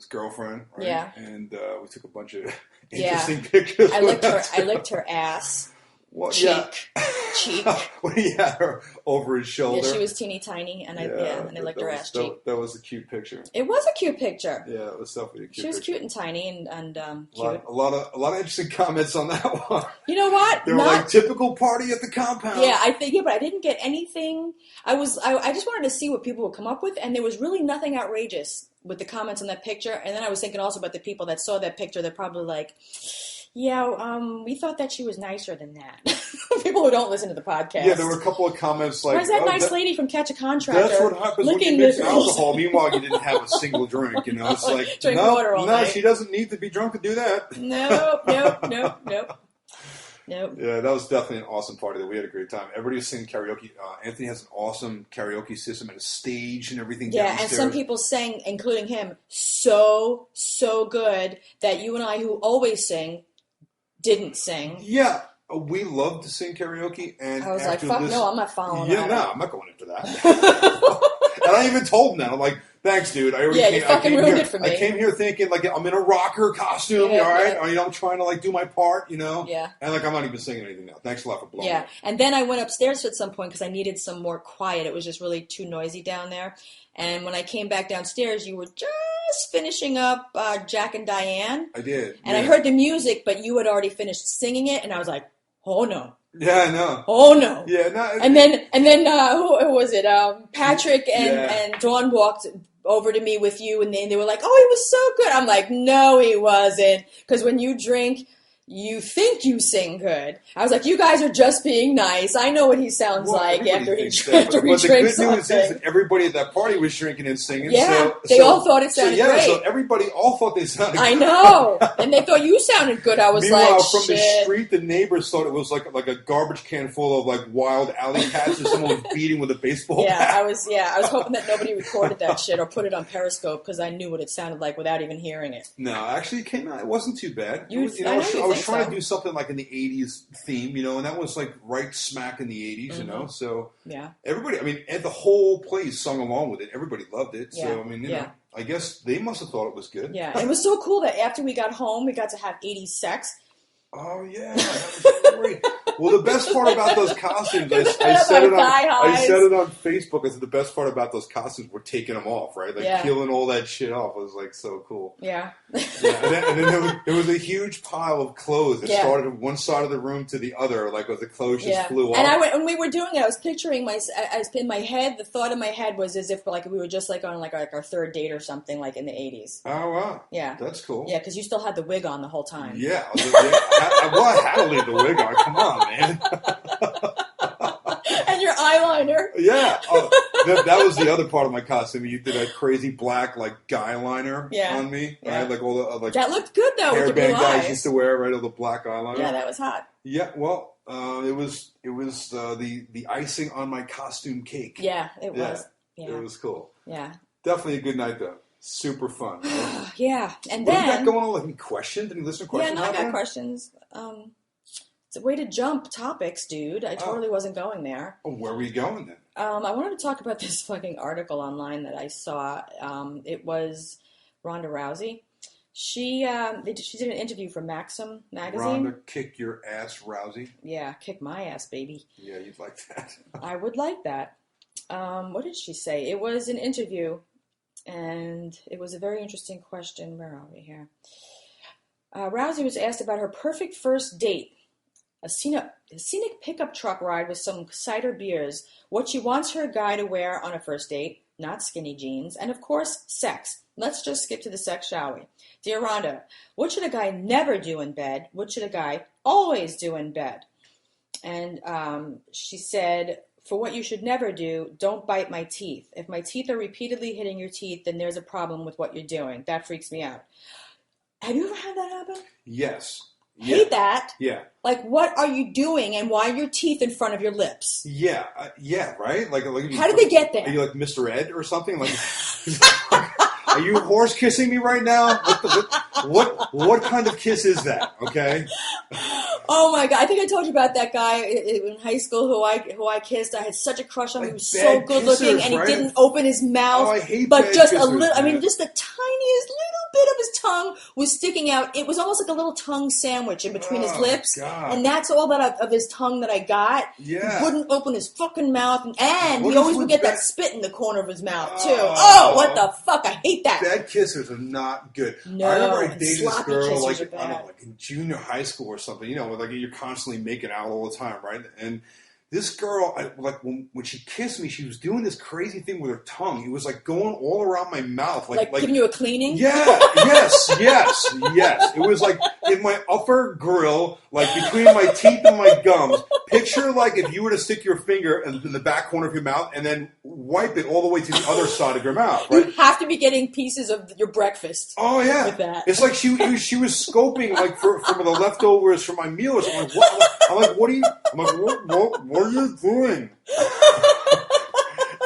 girlfriend, right? Yeah. And we took a bunch of interesting pictures. I licked her ass. Well, cheek. When he had her over his shoulder. Yeah, she was teeny tiny, and I licked her ass cheek. That was a cute picture. It was a cute picture. Yeah, it was definitely a cute picture. She was cute and tiny and cute. A lot of interesting comments on that one. You know what? They were like typical party at the compound. Yeah, but I didn't get anything. I just wanted to see what people would come up with, and there was really nothing outrageous with the comments on that picture. And then I was thinking also about the people that saw that picture. They're probably like, yeah, we thought that she was nicer than that. People who don't listen to the podcast. Yeah, there were a couple of comments like, why's that nice lady from Catch a Contractor? That's what happens when you mix alcohol. Meanwhile, you didn't have a single drink. It's like, drink water all night. She doesn't need to be drunk to do that. Nope. Yeah, that was definitely an awesome party. We had a great time. Everybody was singing karaoke. Anthony has an awesome karaoke system and a stage and everything. Yeah, downstairs. And some people sang, including him, so good that you and I, who always sing, didn't sing. Yeah. We love to sing karaoke, and I was like, "Fuck no, I'm not following." Yeah, no, I'm not going into that. And I even told him that. I'm like, "Thanks, dude. I already you fucking ruined it for me." I came here thinking like I'm in a rocker costume, all right? Yeah. You know, I'm trying to like do my part, you know. Yeah. And like I'm not even singing anything now. Thanks a lot for blowing. Yeah, and then I went upstairs at some point because I needed some more quiet. It was just really too noisy down there. And when I came back downstairs, you were just finishing up Jack and Diane. I did. And I heard the music, but you had already finished singing it, and I was like, "Oh no." Yeah, I know. Oh no. Yeah, no. And then who was it? Patrick and Dawn walked over to me with you, and they were like, "Oh, he was so good." I'm like, "No, he wasn't," because when you drink, you think you sing good. I was like, "You guys are just being nice. I know what he sounds like after he drinks something." But the good news is that everybody at that party was drinking and singing. Yeah, they all thought it sounded great. So everybody all thought they sounded good. I know. And they thought you sounded good. I was Meanwhile, like, from shit. the street, the neighbors thought it was like a garbage can full of like wild alley cats that someone was beating with a baseball bat. I was hoping that nobody recorded that shit or put it on Periscope because I knew what it sounded like without even hearing it. No, actually, it came out. It wasn't too bad. I was trying to do something like in the 80s theme, you know, and that was like right smack in the 80s, you know, so everybody, I mean, and the whole place sung along with it. Everybody loved it. So, I mean, you know, I guess they must have thought it was good. Yeah, and it was so cool that after we got home, we got to have 80s sex. Oh, yeah, that was great. Well, the best part about those costumes, I said it on Facebook. I said the best part about those costumes were taking them off, right? Like peeling all that shit off was like so cool. Yeah. And then there was a huge pile of clothes that started from one side of the room to the other, like as the clothes just flew off. And when we were doing it, I was picturing in my head, the thought in my head was as if like we were just like on like our third date or something, like in the 80s. Oh wow. Yeah. That's cool. Yeah, because you still had the wig on the whole time. Yeah. I had to leave the wig on. Come on, man. And your eyeliner. Yeah. Oh, that was the other part of my costume. You did that crazy black like guy liner on me. Yeah. Right? Like all the like that looked good though. With the blue guys eyes used to wear, right? All the black eyeliner. Yeah, that was hot. Yeah. Well, it was the icing on my costume cake. Yeah, it was. Yeah. It was cool. Yeah. Definitely a good night though. Super fun. Right? Yeah. And what then do you got going on? Like any questions? Any listener questions? Yeah, no, I got questions. It's a way to jump topics, dude. I totally wasn't going there. Oh, where were you going then? I wanted to talk about this fucking article online that I saw. It was Ronda Rousey. She did an interview for Maxim magazine. Ronda, kick your ass, Rousey. Yeah, kick my ass, baby. Yeah, you'd like that. I would like that. What did she say? It was an interview, and it was a very interesting question. Where are we here? Rousey was asked about her perfect first date. A scenic pickup truck ride with some cider beers, what she wants her guy to wear on a first date, not skinny jeans, and of course, sex. Let's just skip to the sex, shall we? Dear Rhonda, what should a guy never do in bed? What should a guy always do in bed? And she said, for what you should never do, don't bite my teeth. If my teeth are repeatedly hitting your teeth, then there's a problem with what you're doing. That freaks me out. Have you ever had that happen? Yes. Hate that. Yeah. Like, what are you doing, and why are your teeth in front of your lips? Yeah, right. Like how did they get there? Are you like Mr. Ed or something? Like, are you horse kissing me right now? What kind of kiss is that? Okay. Oh my god! I think I told you about that guy in high school who I kissed. I had such a crush on him. He was so good looking, and he didn't open his mouth. Oh, I hate but just kissers, a little. man. I mean, just the tiniest little bit of his tongue was sticking out. It was almost like a little tongue sandwich in between his lips, God. and that's all that of his tongue that I got. Yeah. He wouldn't open his fucking mouth, and he always would get that spit in the corner of his mouth too. Oh, what the fuck! I hate that. Bad kissers are not good. No, I remember I dated this girl like in junior high school or something. You know, like you're constantly making out all the time, right? And this girl, when she kissed me, she was doing this crazy thing with her tongue. It was like going all around my mouth, like giving you a cleaning. Yeah, yes. It was like in my upper grill, like between my teeth and my gums. Picture like if you were to stick your finger in the back corner of your mouth and then wipe it all the way to the other side of your mouth. Right? You have to be getting pieces of your breakfast. Oh yeah, with that. It's like she was scoping like for the leftovers from my meal or something. What are you doing?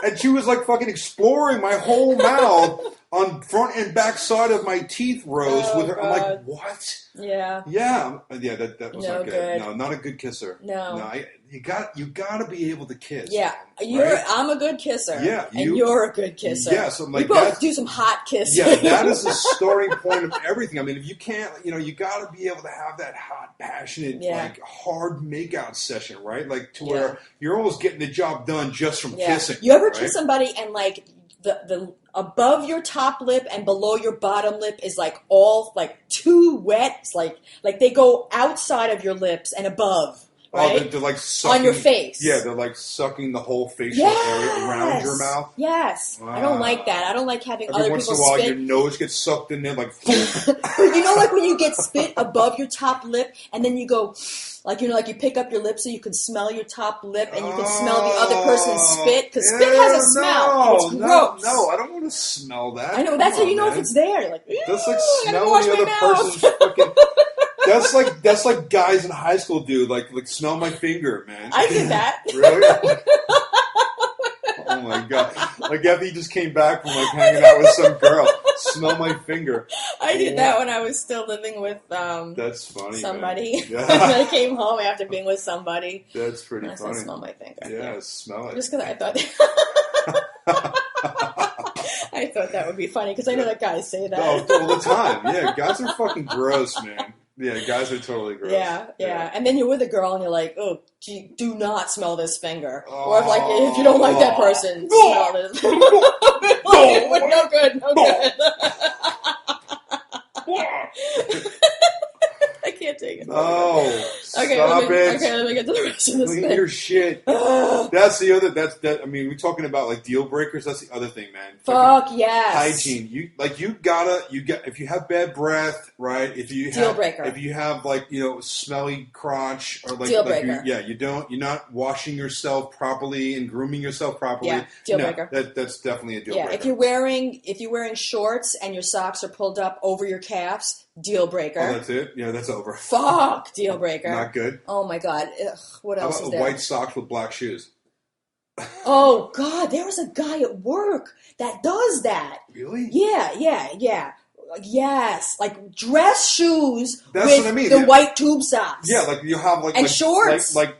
And she was like fucking exploring my whole mouth, on front and back side of my teeth rows with her. God. I'm like, what? Yeah. Yeah. That was No not good. good. No, not a good kisser. No. You got to be able to kiss. Yeah. Man, right? I'm a good kisser. Yeah. And you're a good kisser. Yeah. So like we both do some hot kissing. Yeah, that is the starting point of everything. I mean, if you can't, you got to be able to have that hot, passionate, like hard makeout session, right? Like to where you're almost getting the job done just from kissing. You ever kiss somebody and like the above your top lip and below your bottom lip is like all like too wet? It's like they go outside of your lips and above. Right? Oh, they're like sucking, on your face. Yeah, they're like sucking the whole facial area around your mouth. Yes. I don't like that. I don't like having other people spit. Every once in a while, your nose gets sucked in there like... You know, like when you get spit above your top lip and then you go... Like, like you pick up your lip so you can smell your top lip and you can smell the other person's spit. Because spit has a smell. It's gross. No, I don't want to smell that. I know. That's how you know if it's there. You're like, that's like smelling the other person's fucking... That's like guys in high school do. Like smell my finger, man. I did that. Really? Oh my god! Like after you just came back from like hanging out with some girl, smell my finger. I did that when I was still living with that's funny. Somebody. Yeah. I came home after being with somebody. That's pretty funny. I said, smell my finger. Yeah, smell it. Just because I thought. I thought that would be funny because I know that guys say that all the time. Yeah, guys are fucking gross, man. Yeah, guys are totally gross. Yeah. And then you're with a girl and you're like, oh, do not smell this finger. Or if you don't like that person, smell this. No good. I can't take it. Oh, okay, stop it. Okay, let me get to the rest of this Clean thing. your shit. That's the other. I mean, we're talking about like deal breakers. That's the other thing, man. Fuck yes. Hygiene. If you have bad breath, right? Deal breaker. If you have like smelly crotch or like deal breaker. You're not washing yourself properly and grooming yourself properly. Yeah, deal breaker. That's definitely a deal breaker. If you're wearing shorts and your socks are pulled up over your calves, deal breaker. Oh, that's it? Yeah, that's over. Fuck, deal breaker. Not good. Oh my god. Ugh, what else is there? White socks with black shoes. Oh god, there was a guy at work that does that. Really? Yeah. Yes, like dress shoes That's with what I mean. the white tube socks. Yeah, like you have like shorts. Like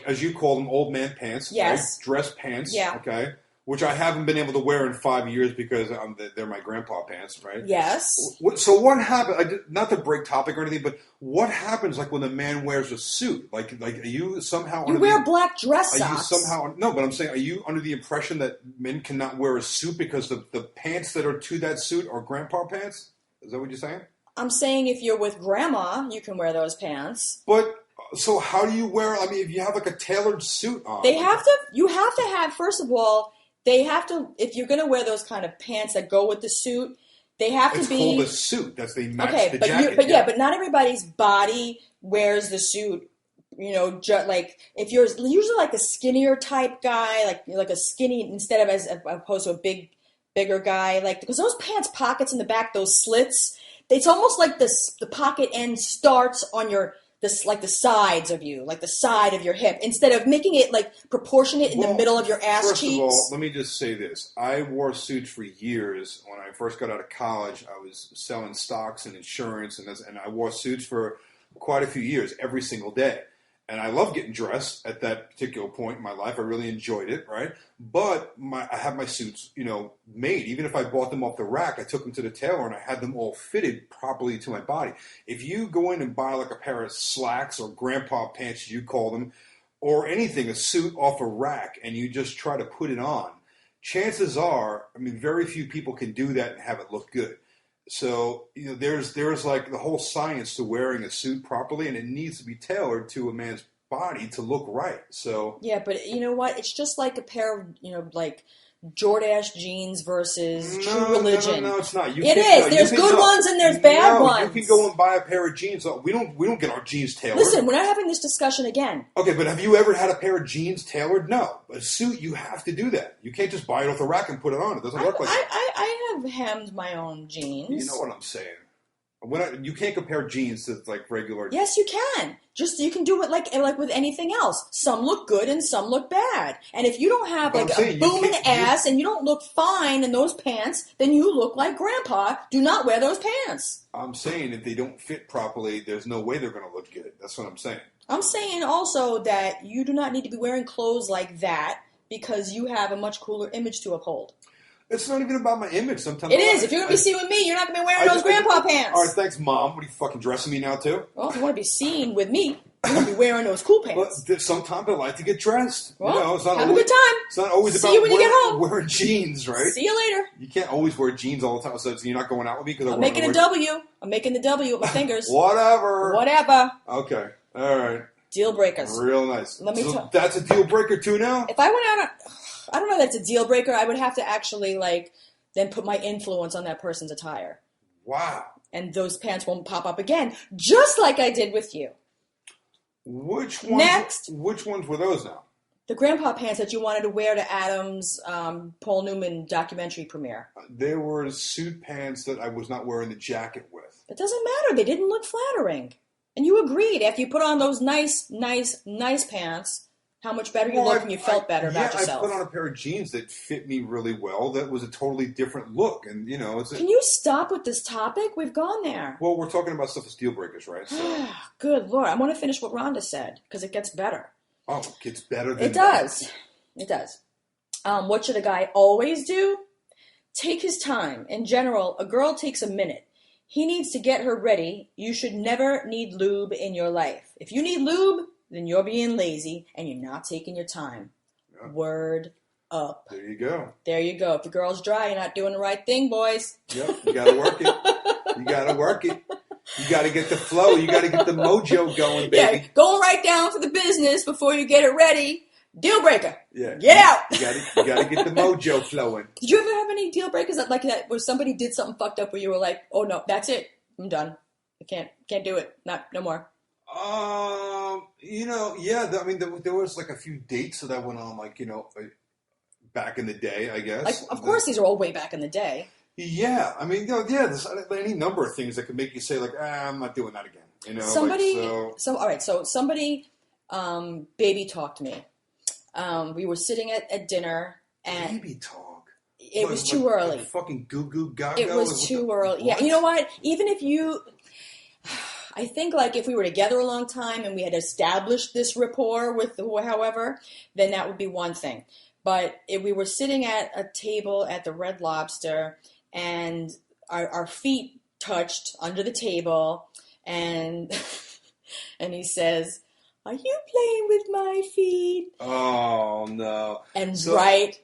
as you call them, old man pants. Yes. Right? Dress pants. Yeah. Okay. Which I haven't been able to wear in 5 years because they're my grandpa pants, right? Yes. So what happened? Not to break topic or anything, but what happens like when a man wears a suit? Like are you somehow? You wear black dress socks. Are you somehow? No, but I'm saying, are you under the impression that men cannot wear a suit because the pants that are to that suit are grandpa pants? Is that what you're saying? I'm saying if you're with grandma, you can wear those pants. But. So how do you wear? I mean, if you have like a tailored suit on, You have to have. First of all, they have to. If you're going to wear those kind of pants that go with the suit, they have to be. It's called a suit. That's they match the jacket. But not everybody's body wears the suit. Like if you're usually like a skinnier type guy, like a skinny instead of as opposed to a bigger guy, like because those pants pockets in the back, those slits. It's almost like the pocket end starts on your. Like the sides of you, like the side of your hip, instead of making it like proportionate in the middle of your ass cheeks. First of all, let me just say this. I wore suits for years. When I first got out of college, I was selling stocks and insurance, and I wore suits for quite a few years, every single day. And I loved getting dressed at that particular point in my life. I really enjoyed it, right? But I have my suits, made. Even if I bought them off the rack, I took them to the tailor and I had them all fitted properly to my body. If you go in and buy like a pair of slacks or grandpa pants, as you call them, or anything, a suit off a rack, and you just try to put it on, chances are, very few people can do that and have it look good. So, there's like the whole science to wearing a suit properly, and it needs to be tailored to a man's body to look right. So yeah, but you know what? It's just like a pair of like Jordache jeans versus True Religion. No, it's not. There's good ones and there's bad ones. You can go and buy a pair of jeans. We don't get our jeans tailored. Listen, we're not having this discussion again. Okay, but have you ever had a pair of jeans tailored? No. A suit, you have to do that. You can't just buy it off the rack and put it on. It doesn't work like that. I have hemmed my own jeans. You know what I'm saying. You can't compare jeans to like regular. Yes, you can. You can do it like with anything else. Some look good and some look bad. And if you don't have like a booming ass and you don't look fine in those pants, then you look like grandpa. Do not wear those pants. I'm saying if they don't fit properly, there's no way they're going to look good. That's what I'm saying. I'm saying also that you do not need to be wearing clothes like that because you have a much cooler image to uphold. It's not even about my image. Sometimes it is. If you're going to be seen with me, you're not going to be wearing those grandpa pants. All right, thanks, Mom. What are you fucking dressing me now, too? Well, if you want to be seen with me, you're going to be wearing those cool pants. But sometimes I like to get dressed. Well, it's not have a good time. It's not always See you when you get home. Wearing jeans, right? See you later. You can't always wear jeans all the time. So you're not going out with me? I'm making a W. I'm making the W with my fingers. Whatever. Okay. All right. Deal breakers. Real nice. That's a deal breaker, too, now? If I went out, I don't know if that's a deal breaker. I would have to actually, then put my influence on that person's attire. Wow. And those pants won't pop up again, just like I did with you. Which ones? Next. Which ones were those now? The grandpa pants that you wanted to wear to Adam's Paul Newman documentary premiere. There were suit pants that I was not wearing the jacket with. It doesn't matter. They didn't look flattering. And you agreed. After you put on those nice pants, how much better you looked and you felt better about yourself. I put on a pair of jeans that fit me really well. That was a totally different look. And, Can you stop with this topic? We've gone there. Well, we're talking about stuff as deal breakers, right? So. Good Lord. I want to finish what Rhonda said, because it gets better. Oh, it gets better than It does. It does. What should a guy always do? Take his time. In general, a girl takes a minute. He needs to get her ready. You should never need lube in your life. If you need lube, then you're being lazy and you're not taking your time. Yeah. Word up. There you go. There you go. If the girl's dry, you're not doing the right thing, boys. Yep, you got to work it. You got to work it. You got to get the flow. You got to get the mojo going, baby. Yeah, go right down to the business before you get it ready. Deal breaker. Yeah. Get out. You got to get the mojo flowing. Did you ever have any deal breakers like that where somebody did something fucked up where you were like, oh no, that's it. I'm done. I can't do it. No more. Yeah. I mean, there was like a few dates that I went on, back in the day, I guess. Of course, these are all way back in the day. Yeah, I mean, there's any number of things that could make you say I'm not doing that again. Somebody, somebody, baby talked to me. We were sitting at dinner and baby talk. It was too early. Fucking goo goo gaga. It was too early. Yeah, you know what? Even if I think if we were together a long time and we had established this rapport with however, then that would be one thing. But if we were sitting at a table at the Red Lobster and our feet touched under the table and and he says, "Are you playing with my feet?" Oh, no. And right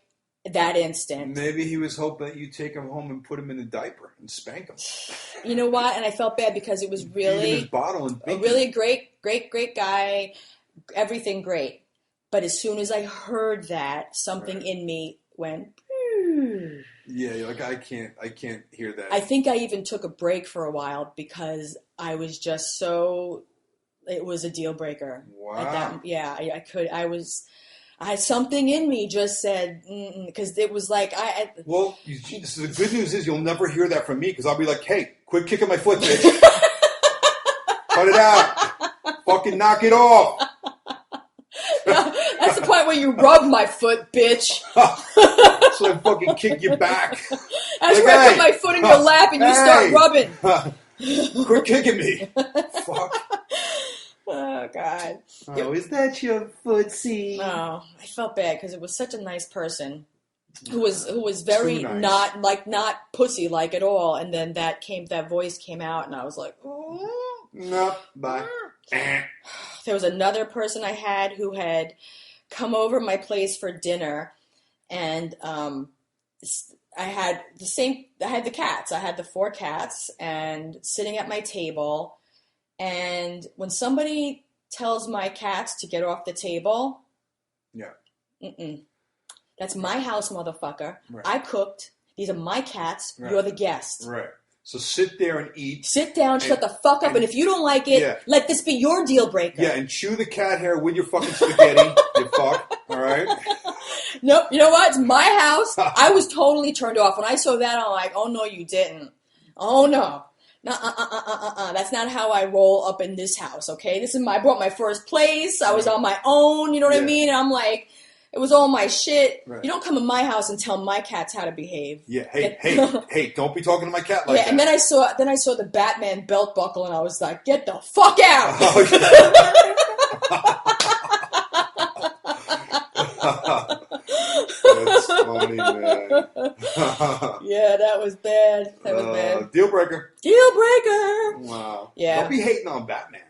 that instant. Maybe he was hoping that you take him home and put him in a diaper and spank him. You know what? And I felt bad because it was really a really great guy, everything great. But as soon as I heard that, something in me went. Yeah, you're like, I can't hear that. I think I even took a break for a while because I was just so. It was a deal breaker. Wow. I had something in me just said because it was like Well, the good news is you'll never hear that from me because I'll be like, hey, quit kicking my foot, bitch. Cut it out. Fucking knock it off. That's the point where you rub my foot, bitch. So I fucking kick you back. That's where I put my foot in your lap and you start rubbing. Quit kicking me. Fuck. Oh, God. Oh, is that your footsie? No, I felt bad because it was such a nice person who was very nice. not pussy like at all. And then that voice came out and I was like, oh. No, bye. There was another person I had who had come over my place for dinner and I had the cats. I had the 4 cats and sitting at my table. And when somebody tells my cats to get off the table, that's my house, motherfucker. Right. I cooked. These are my cats. Right. You're the guest. Right. So sit there and eat. Sit down, shut the fuck up, and if you don't like it, let this be your deal breaker. Yeah, and chew the cat hair with your fucking spaghetti, you fuck. All right? Nope. You know what? It's my house. I was totally turned off. When I saw that, I'm like, oh, no, you didn't. Oh, no. That's not how I roll up in this house, okay? I brought my first place. I was on my own, you know what I mean? And I'm like, it was all my shit. Right. You don't come in my house and tell my cats how to behave. Yeah, hey, don't be talking to my cat like that. And then I saw the Batman belt buckle, and I was like, get the fuck out! That's funny, man. Yeah, that was bad. Dealbreaker. Wow. Yeah. Don't be hating on Batman.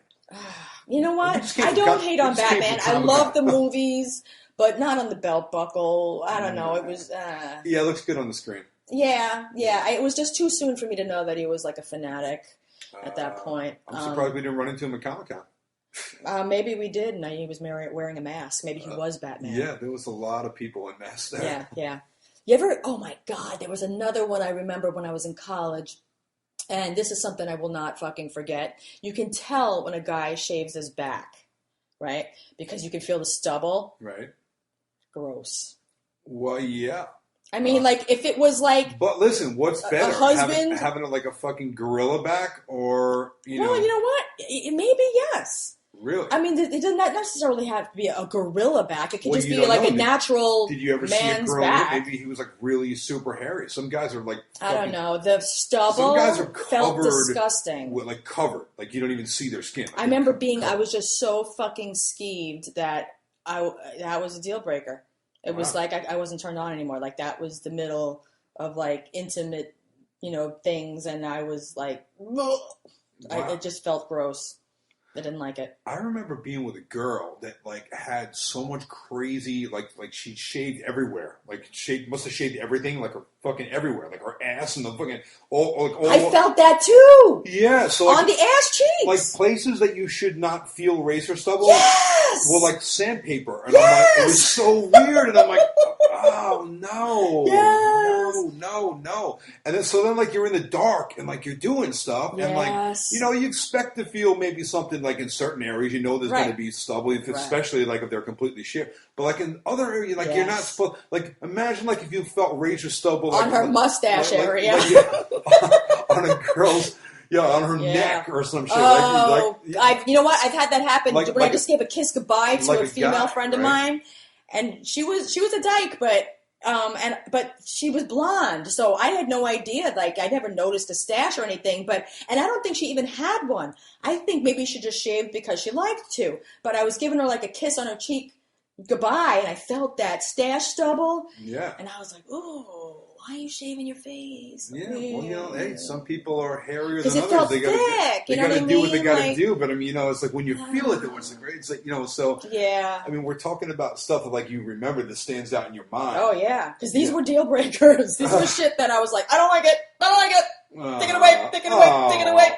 You know what? I don't hate on Batman. I love the movies, but not on the belt buckle. I don't know. It was... Yeah, it looks good on the screen. Yeah. It was just too soon for me to know that he was like a fanatic at that point. I'm surprised we didn't run into him at Comic-Con. Maybe we did, and he was wearing a mask. Maybe he was Batman. Yeah, there was a lot of people in masks there. Yeah. You ever... Oh, my God. There was another one I remember when I was in college, and this is something I will not fucking forget. You can tell when a guy shaves his back, right? Because you can feel the stubble. Right. Gross. Well, yeah. I mean, like, if it was like... But listen, what's better? A husband? Having like a fucking gorilla back or, you know... Well, you know what? Maybe yes. Really? I mean, it does not necessarily have to be a gorilla back. It could just be like a natural man's back. Did you ever see a gorilla? Maybe he was like really super hairy. Some guys are like... I don't know. The stubble some guys are felt disgusting. Like covered. Like you don't even see their skin. Like I remember I was just so fucking skeeved that that was a deal breaker. It was like I wasn't turned on anymore. Like that was the middle of like intimate, things. And I was like, it just felt gross. I didn't like it. I remember being with a girl that like had so much crazy like she shaved everywhere. Like must have shaved everything, like her fucking everywhere, like her ass and the fucking all. I felt that too. Yeah, so like, on the ass cheeks, like places that you should not feel razor stubble. Yes, well, like sandpaper, and I'm like, it was so weird, and I'm like, oh no, yes, no, and then like you're in the dark and like you're doing stuff, and like you expect to feel maybe something. Like in certain areas, there's going to be stubble, especially like if they're completely sheer. But like in other areas, like you're not supposed. Like imagine like if you felt razor stubble on her mustache area, on a girl's, on her neck or some shit. You know what? I've had that happen when I just gave a kiss goodbye to a female friend of mine, and she was a dyke, but she was blonde, so I had no idea. Like I never noticed a stash or anything, and I don't think she even had one. I think maybe she just shaved because she liked to. But I was giving her like a kiss on her cheek goodbye, and I felt that stash stubble. Yeah, and I was like, "Ooh, why are you shaving your face?" Yeah, well, hey, some people are hairier than others. Felt they gotta do what they gotta do. But I mean, it's like when you feel it, it's like great. It's like so. Yeah. I mean, we're talking about stuff that like you remember that stands out in your mind. Oh yeah, because these were deal breakers. These were shit that I was like, I don't like it. Take it away. Take it away.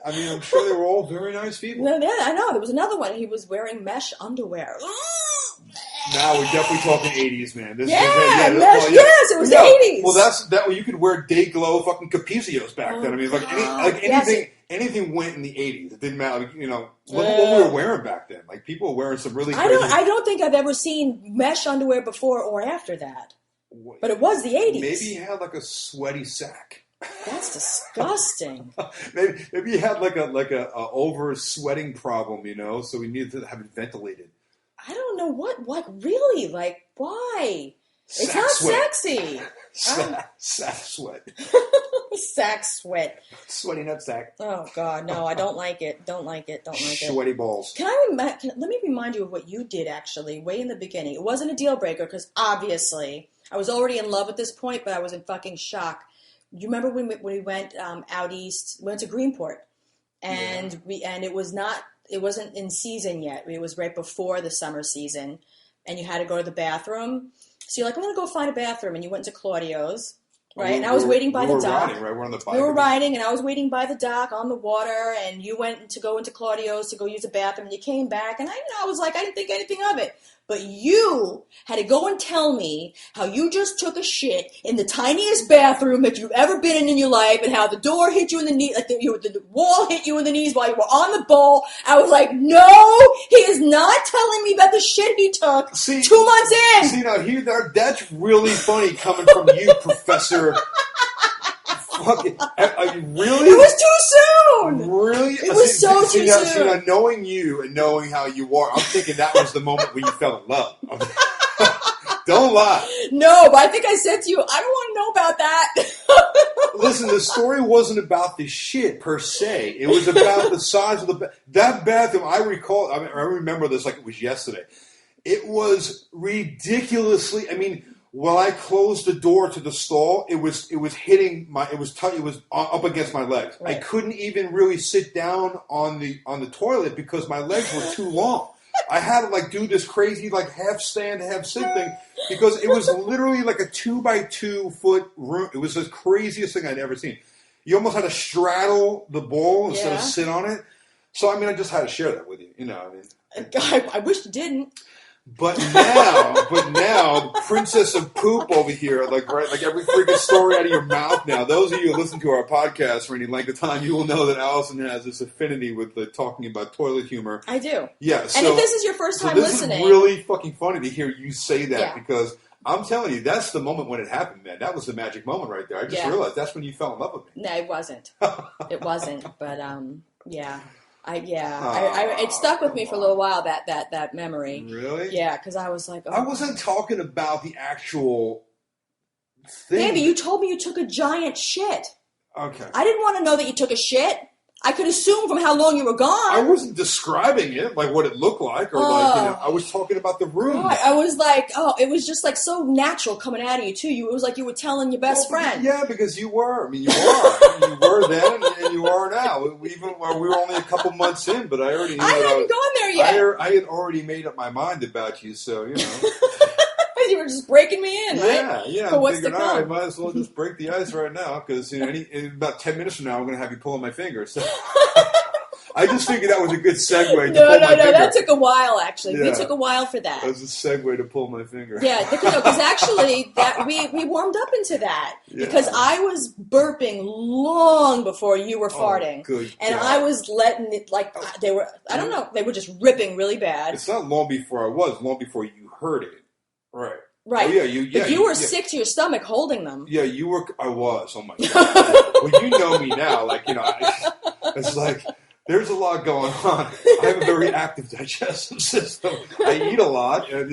I mean, I'm sure they were all very nice people. Yeah, I know. There was another one. He was wearing mesh underwear. Now we're definitely talking 80s, man. Yes, it was 80s. Well, that. You could wear day glow fucking Capizios back then. I mean, anything went in the 80s. It didn't matter. Look at what we were wearing back then. Like people were wearing some really. I don't think I've ever seen mesh underwear before or after that. But it was the 80s. Maybe he had like a sweaty sack. That's disgusting. maybe he had like a over sweating problem, so we needed to have it ventilated. I don't know what. Like really, like why? It's not sexy. Sack sweat. Sack sweat. Sweaty nut sack. Oh God, no! I don't like it. Don't like it. Sweaty balls. Let me remind you of what you did actually way in the beginning. It wasn't a deal breaker because obviously I was already in love at this point, but I was in fucking shock. You remember when we went out east? We went to Greenport, and it wasn't in season yet. It was right before the summer season, and you had to go to the bathroom. So you're like, I'm going to go find a bathroom. And you went to Claudio's, right? And I was waiting by the dock. Riding, right? We're on the bike. We were riding, and I was waiting by the dock on the water, and you went to go into Claudio's to go use the bathroom, and you came back, and I was like, I didn't think anything of it. But you had to go and tell me how you just took a shit in the tiniest bathroom that you've ever been in your life, and how the door hit you in the knee, like the wall hit you in the knees while you were on the bowl. I was like, no, he is not telling me about the shit he took 2 months in. See, now that's really funny coming from you, Professor fucking, really? It was too soon. Really? It was too soon. See, now, knowing you and knowing how you are, I'm thinking that was the moment when you fell in love. Don't lie. No, but I think I said to you, I don't want to know about that. Listen, the story wasn't about the shit per se. It was about the size of that bathroom. I remember this like it was yesterday. It was ridiculously. I mean, when I closed the door to the stall, it was hitting it was up against my legs. Right. I couldn't even really sit down on the toilet because my legs were too long. I had to like do this crazy like half stand, half sit thing because it was literally like a 2x2 foot room. It was the craziest thing I'd ever seen. You almost had to straddle the bowl instead of sit on it. So I mean, I just had to share that with you. You know, I mean, I wish you didn't. But now, Princess of Poop over here, like every freaking story out of your mouth now. Those of you who listen to our podcast for any length of time, you will know that Allison has this affinity with talking about toilet humor. I do. Yeah. And if this is your first time listening, this is really fucking funny to hear you say that because I'm telling you, that's the moment when it happened, man. That was the magic moment right there. I just realized that's when you fell in love with me. No, it wasn't. It wasn't. But yeah. It stuck with me for a little while, that memory. Really? Yeah, because I was like, I wasn't talking about the actual thing. Baby, you told me you took a giant shit. Okay. I didn't want to know that you took a shit. I could assume from how long you were gone. I wasn't describing it, like what it looked like, or I was talking about the room. Right. I was like, it was just like so natural coming out of you too. It was like you were telling your best friend. Yeah, because you were. I mean, you are. You were then, and you are now. We were only a couple months in, but I already knew. I hadn't gone there yet. I had already made up my mind about you, so you know. You were just breaking me in, right? Yeah. For what's to come. I might as well just break the ice right now because in about 10 minutes from now, I'm going to have you pulling my finger. So I just figured that was a good segue. No, that took a while actually. Yeah. We took a while for that. That was a segue to pull my finger. Yeah, because actually that we warmed up into that because I was burping long before you were farting, and I was letting it like they were. I don't know. They were just ripping really bad. It's not long before I was. Long before you heard it. Right. Right. Oh, yeah, you were sick to your stomach holding them. Yeah, you were. I was. Oh my God. Well, you know me now. Like it's like there's a lot going on. I have a very active digestive system. I eat a lot, and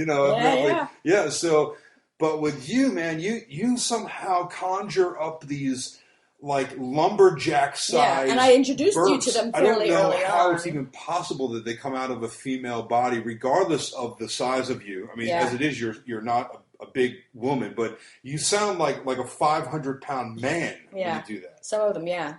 yeah. So, but with you, man, you somehow conjure up these like lumberjack size. Yeah, and I introduced you to them fairly early on. I don't know how it's even possible that they come out of a female body, regardless of the size of you. I mean, as it is, you're not a big woman, but you sound like a 500-pound man when you do that. Some of them, yeah.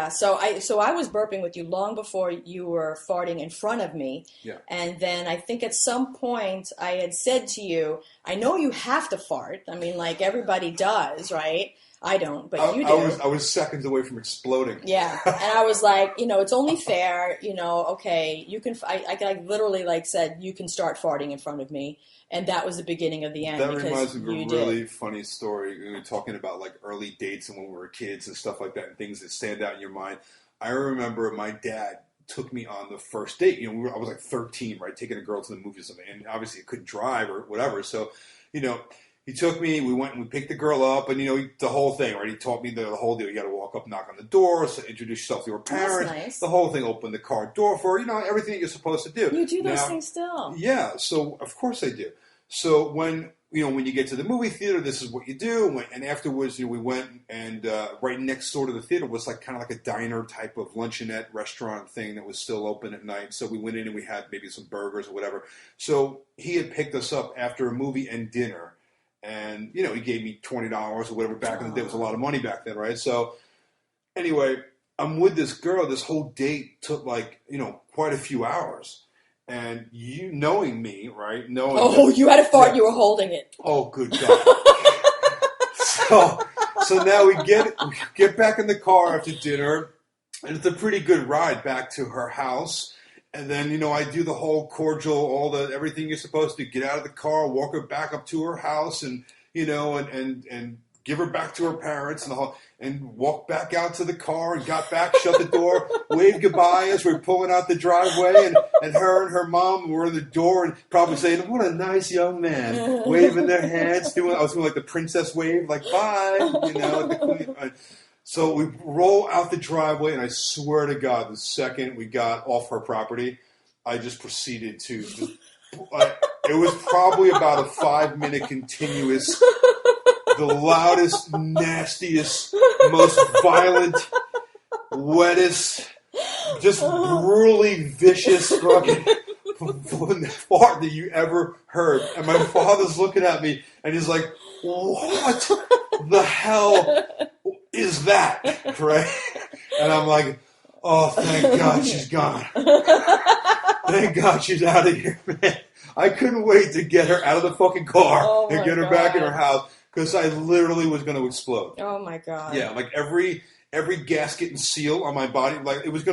So I was burping with you long before you were farting in front of me. Yeah. And then I think at some point I had said to you, I know you have to fart. I mean, like everybody does, right? I don't, but you do. I was seconds away from exploding. Yeah, and I was like, it's only fair, okay, you can. I literally said you can start farting in front of me, and that was the beginning of the end. That reminds me of a really funny story. We were talking about like early dates and when we were kids and stuff like that, and things that stand out in your mind. I remember my dad took me on the first date. I was like 13, right, taking a girl to the movies, and obviously I couldn't drive or whatever, so he took me, we went and we picked the girl up, and, the whole thing, right? He taught me the whole deal. You got to walk up, knock on the door, so introduce yourself to your parents. That's nice. The whole thing, open the car door for her, everything that you're supposed to do. You do those things still. Yeah, so of course I do. So when you get to the movie theater, this is what you do. And afterwards, we went and right next door to the theater was kind of like a diner type of luncheonette restaurant thing that was still open at night. So we went in and we had maybe some burgers or whatever. So he had picked us up after a movie and dinner. And, he gave me $20 or whatever back in the day. It was a lot of money back then, right? So, anyway, I'm with this girl. This whole date took, quite a few hours. And you knowing me, right? You had a fart. You were holding it. Oh, good God. so now we get back in the car after dinner. And it's a pretty good ride back to her house. And then, I do the whole cordial, everything you're supposed to get out of the car, walk her back up to her house and give her back to her parents and walk back out to the car and got back, shut the door, waved goodbye as we're pulling out the driveway. And her and her mom were in the door and probably saying, what a nice young man, waving their hands. I was doing like the princess wave, like, bye, the queen. So we roll out the driveway, and I swear to God, the second we got off her property, I just proceeded to just... it was probably about a 5-minute continuous, the loudest, nastiest, most violent, wettest, just brutally vicious fucking fart that you ever heard. And my father's looking at me, and he's like, what the hell is that? Right? And I'm like, oh, thank God she's gone. Thank God she's out of here, man. I couldn't wait to get her out of the fucking car and get her back in her house because I literally was going to explode. Oh my God. Yeah, like every gasket and seal on my body, like it was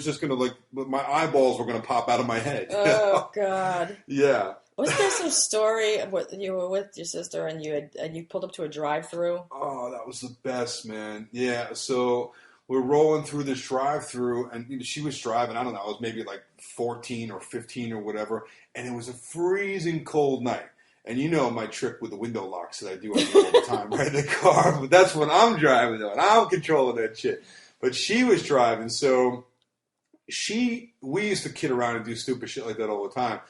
just gonna like my eyeballs were gonna pop out of my head. Oh God. Yeah. Was there some story of what you were with your sister and you pulled up to a drive-through? Oh, that was the best, man. Yeah. So we're rolling through this drive-through, and she was driving. I don't know. It was maybe like 14 or 15 or whatever, and it was a freezing cold night. And you know my trick with the window locks that I do all the time, right, in the car. But that's when I'm driving, though, and I'm controlling that shit. But she was driving, so we used to kid around and do stupid shit like that all the time.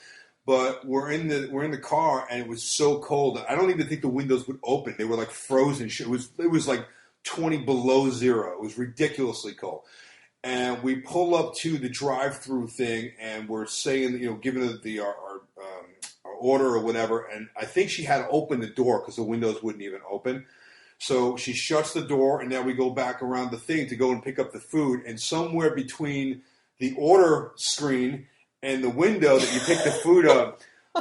But we're in the car, and it was so cold that I don't even think the windows would open. They were like frozen shit. It was like 20 below zero. It was ridiculously cold. And we pull up to the drive-through thing, and we're saying, giving our order or whatever, and I think she had to open the door because the windows wouldn't even open. So she shuts the door, and then we go back around the thing to go and pick up the food, and somewhere between the order screen and the window that you pick the food up,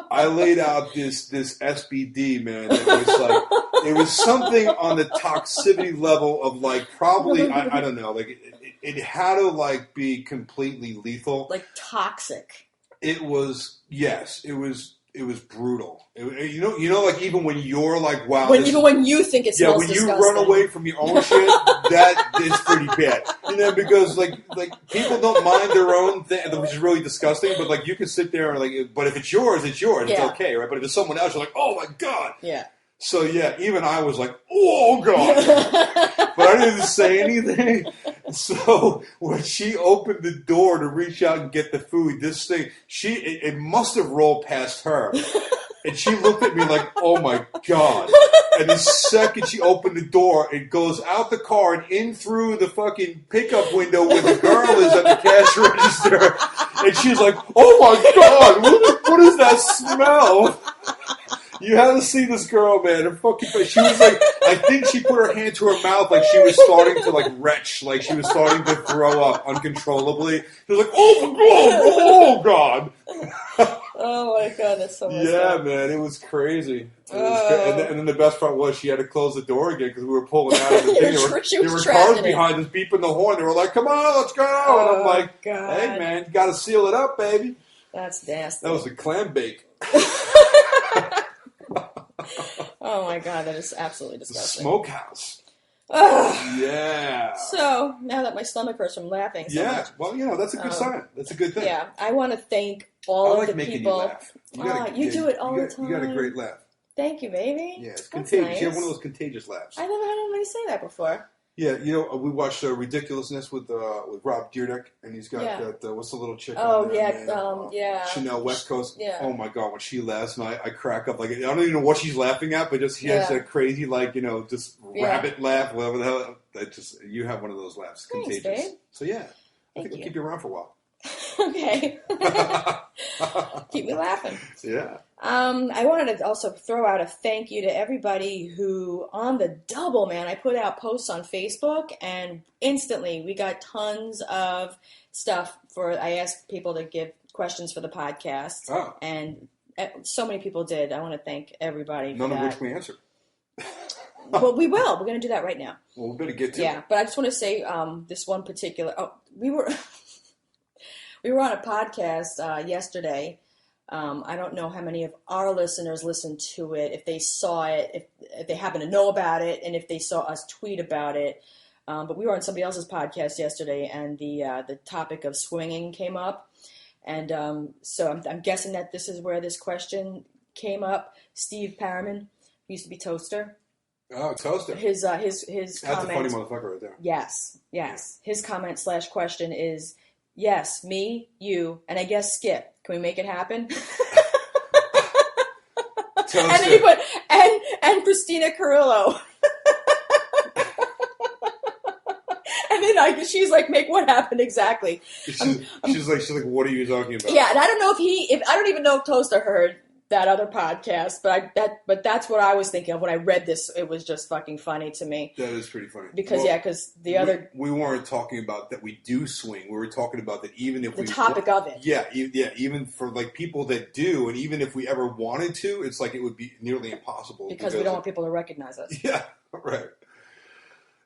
I laid out this SBD, man. It was something on the toxicity level of like probably I don't know, like it had to like be completely lethal, like toxic. It was, yes, it was brutal. Like even when you're like, wow. Even when you think it smells disgusting. You run away from your own shit, that is pretty bad. Because like people don't mind their own thing, which is really disgusting. But like you can sit there and like, but if it's yours, it's yours. Yeah. It's okay, right? But if it's someone else, you're like, oh my God. Yeah. So yeah, even I was like, oh God. But I didn't say anything. So when she opened the door to reach out and get the food, this thing, it must have rolled past her. And she looked at me like, oh my God. And the second she opened the door, it goes out the car and in through the fucking pickup window where the girl is at the cash register. And she's like, oh my God, what is that smell? You had to see this girl, man. Her fucking face. She was like, I think she put her hand to her mouth like she was starting to like retch, like she was starting to throw up uncontrollably. She was like, oh God. Oh my God, that's so much fun. Man, it was crazy. And then the best part was she had to close the door again because we were pulling out of the thing. There were cars behind us beeping the horn. They were like, come on, let's go. And I'm like, God. Hey man, you got to seal it up, baby. That's nasty. That was a clam bake. Oh my God, that is absolutely disgusting. The smokehouse. Yeah. So, now that my stomach hurts from laughing so much. Well, that's a good sign. That's a good thing. Yeah, I want to thank all of the people. I like making you laugh. You do it all the time. You got a great laugh. Thank you, baby. Yeah, it's contagious. Nice. You have one of those contagious laughs. I never had anybody say that before. Yeah, we watched Ridiculousness with Rob Dyrdek, and he's got that, what's the little chick on there, Chanel West Coast. Yeah. Oh my God, when she laughs, and I crack up. Like, I don't even know what she's laughing at, but just she has that crazy, like, just rabbit laugh, whatever the hell. You have one of those laughs. Thanks, contagious. Babe. So yeah, I think I'll keep you around for a while. Okay. Keep me laughing. Yeah. I wanted to also throw out a thank you to everybody who, on the double, man, I put out posts on Facebook, and instantly we got tons of stuff I asked people to give questions for the podcast. Oh. And so many people did. I want to thank everybody for None that. of which we answered. Well, we will. We're going to do that right now. Well, we better get to it. Yeah, but I just want to say this one particular... we were on a podcast yesterday. I don't know how many of our listeners listened to it, if they saw it, if they happen to know about it, and if they saw us tweet about it. But we were on somebody else's podcast yesterday, and the topic of swinging came up. And so I'm guessing that this is where this question came up. Steve Parriman, who used to be Toaster. Oh, toaster. His That's comment. a funny motherfucker right there. Yes. His comment / question is, yes, me, you, and I guess Skip. Can we make it happen? Toaster. And then he put, and Christina Carrillo. And then she's like, make what happen exactly? She's like, what are you talking about? Yeah, and I don't know if I don't even know if Toaster heard that other podcast, but that's what I was thinking of when I read this. It was just fucking funny to me. That is pretty funny. Because we weren't talking about that we do swing. We were talking about that even if the topic of it. Yeah, even for like people that do, and even if we ever wanted to, it's like it would be nearly impossible because we don't want people to recognize us. Yeah, right.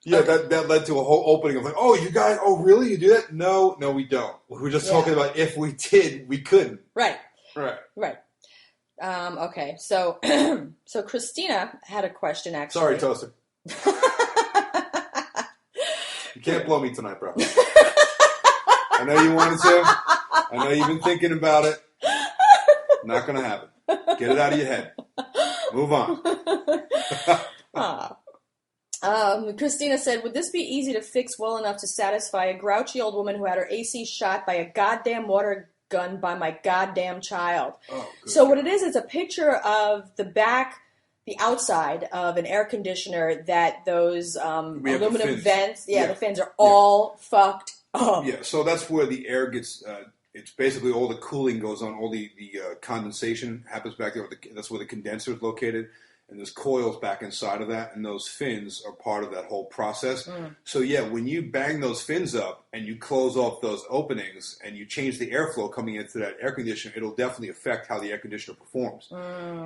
Yeah, okay. that led to a whole opening of like, oh, you guys, oh, really? You do that? No, we don't. We were just talking about if we did, we couldn't. Right. Right. Okay, so so Christina had a question actually. Sorry, Toaster. You can't blow me tonight, bro. I know you wanted to. I know you've been thinking about it. Not going to happen. Get it out of your head. Move on. Christina said, would this be easy to fix well enough to satisfy a grouchy old woman who had her AC shot by a goddamn water gun by my goddamn child? So what it is, it's a picture of the outside of an air conditioner that those aluminum vents, the fins are all fucked up. Yeah, so that's where the air gets, it's basically all the cooling goes on, all the condensation happens back there. That's where the condenser is located. And there's coils back inside of that, and those fins are part of that whole process. So yeah, when you bang those fins up and you close off those openings and you change the airflow coming into that air conditioner, it'll definitely affect how the air conditioner performs.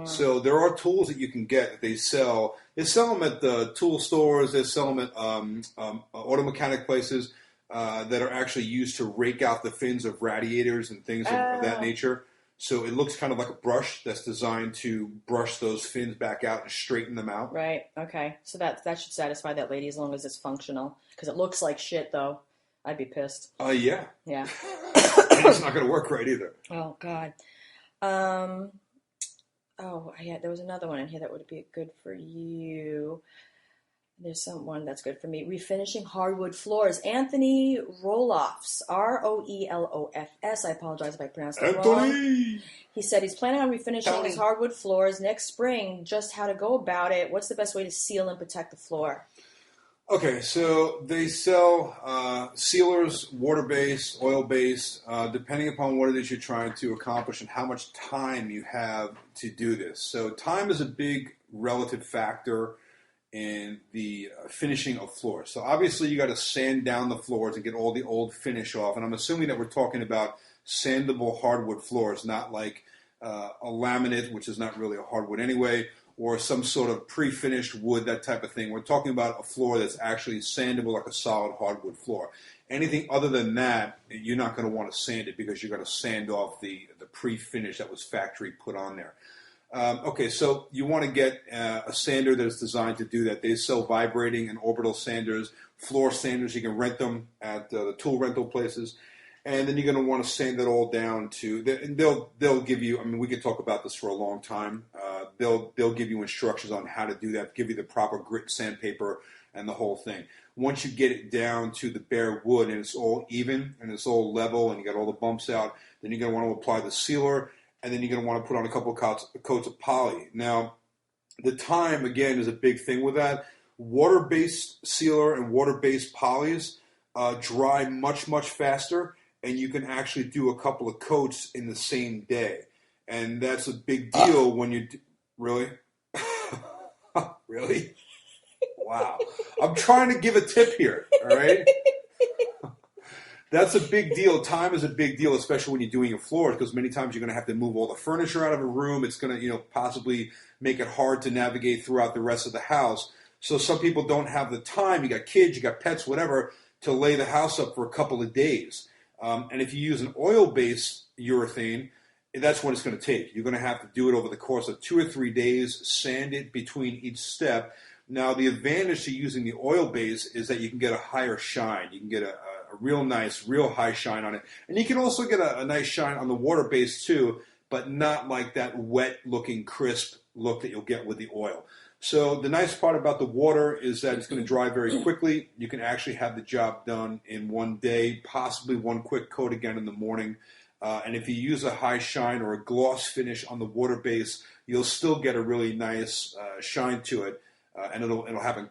So there are tools that you can get that they sell. They sell them at the tool stores. They sell them at auto mechanic places that are actually used to rake out the fins of radiators and things of that nature. So it looks kind of like a brush that's designed to brush those fins back out and straighten them out. Right. Okay. So that should satisfy that lady as long as it's functional. Because it looks like shit, though. I'd be pissed. Yeah. Yeah. It's not going to work right either. Oh, God. There was another one in here that would be good for you. There's someone that's good for me. Refinishing hardwood floors. Anthony Roloffs. Roelofs. I apologize if I pronounced that wrong. He said he's planning on refinishing his hardwood floors next spring. Just how to go about it. What's the best way to seal and protect the floor? Okay, so they sell sealers, water-based, oil-based, depending upon what it is you're trying to accomplish and how much time you have to do this. So time is a big relative factor in the finishing of floors. So obviously you got to sand down the floors and get all the old finish off. And I'm assuming that we're talking about sandable hardwood floors, not like a laminate, which is not really a hardwood anyway, or some sort of pre-finished wood, that type of thing. We're talking about a floor that's actually sandable like a solid hardwood floor. Anything other than that, you're not going to want to sand it because you're going to sand off the pre-finish that was factory put on there. Okay, so you want to get a sander that is designed to do that. They sell vibrating and orbital sanders, floor sanders. You can rent them at the tool rental places. And then you're going to want to sand it all down to, and they'll give you, I mean, we could talk about this for a long time. They'll give you instructions on how to do that, give you the proper grit sandpaper and the whole thing. Once you get it down to the bare wood and it's all even and it's all level and you got all the bumps out, then you're going to want to apply the sealer. And then you're going to want to put on a couple of coats of poly. Now, the time, again, is a big thing with that. Water-based sealer and water-based polys dry much, much faster, and you can actually do a couple of coats in the same day. And that's a big deal when you... Really? Really? Wow. I'm trying to give a tip here, all right? That's a big deal. Time is a big deal, especially when you're doing your floors, because many times you're going to have to move all the furniture out of a room. It's going to, possibly make it hard to navigate throughout the rest of the house. So some people don't have the time. You got kids, you got pets, whatever, to lay the house up for a couple of days. And if you use an oil-based urethane, that's what it's going to take. You're going to have to do it over the course of 2 or 3 days, sand it between each step. Now, the advantage to using the oil base is that you can get a higher shine. You can get a real nice, real high shine on it. And you can also get a nice shine on the water base too, but not like that wet-looking, crisp look that you'll get with the oil. So the nice part about the water is that it's going to dry very quickly. You can actually have the job done in one day, possibly one quick coat again in the morning. And if you use a high shine or a gloss finish on the water base, you'll still get a really nice shine to it, and it'll happen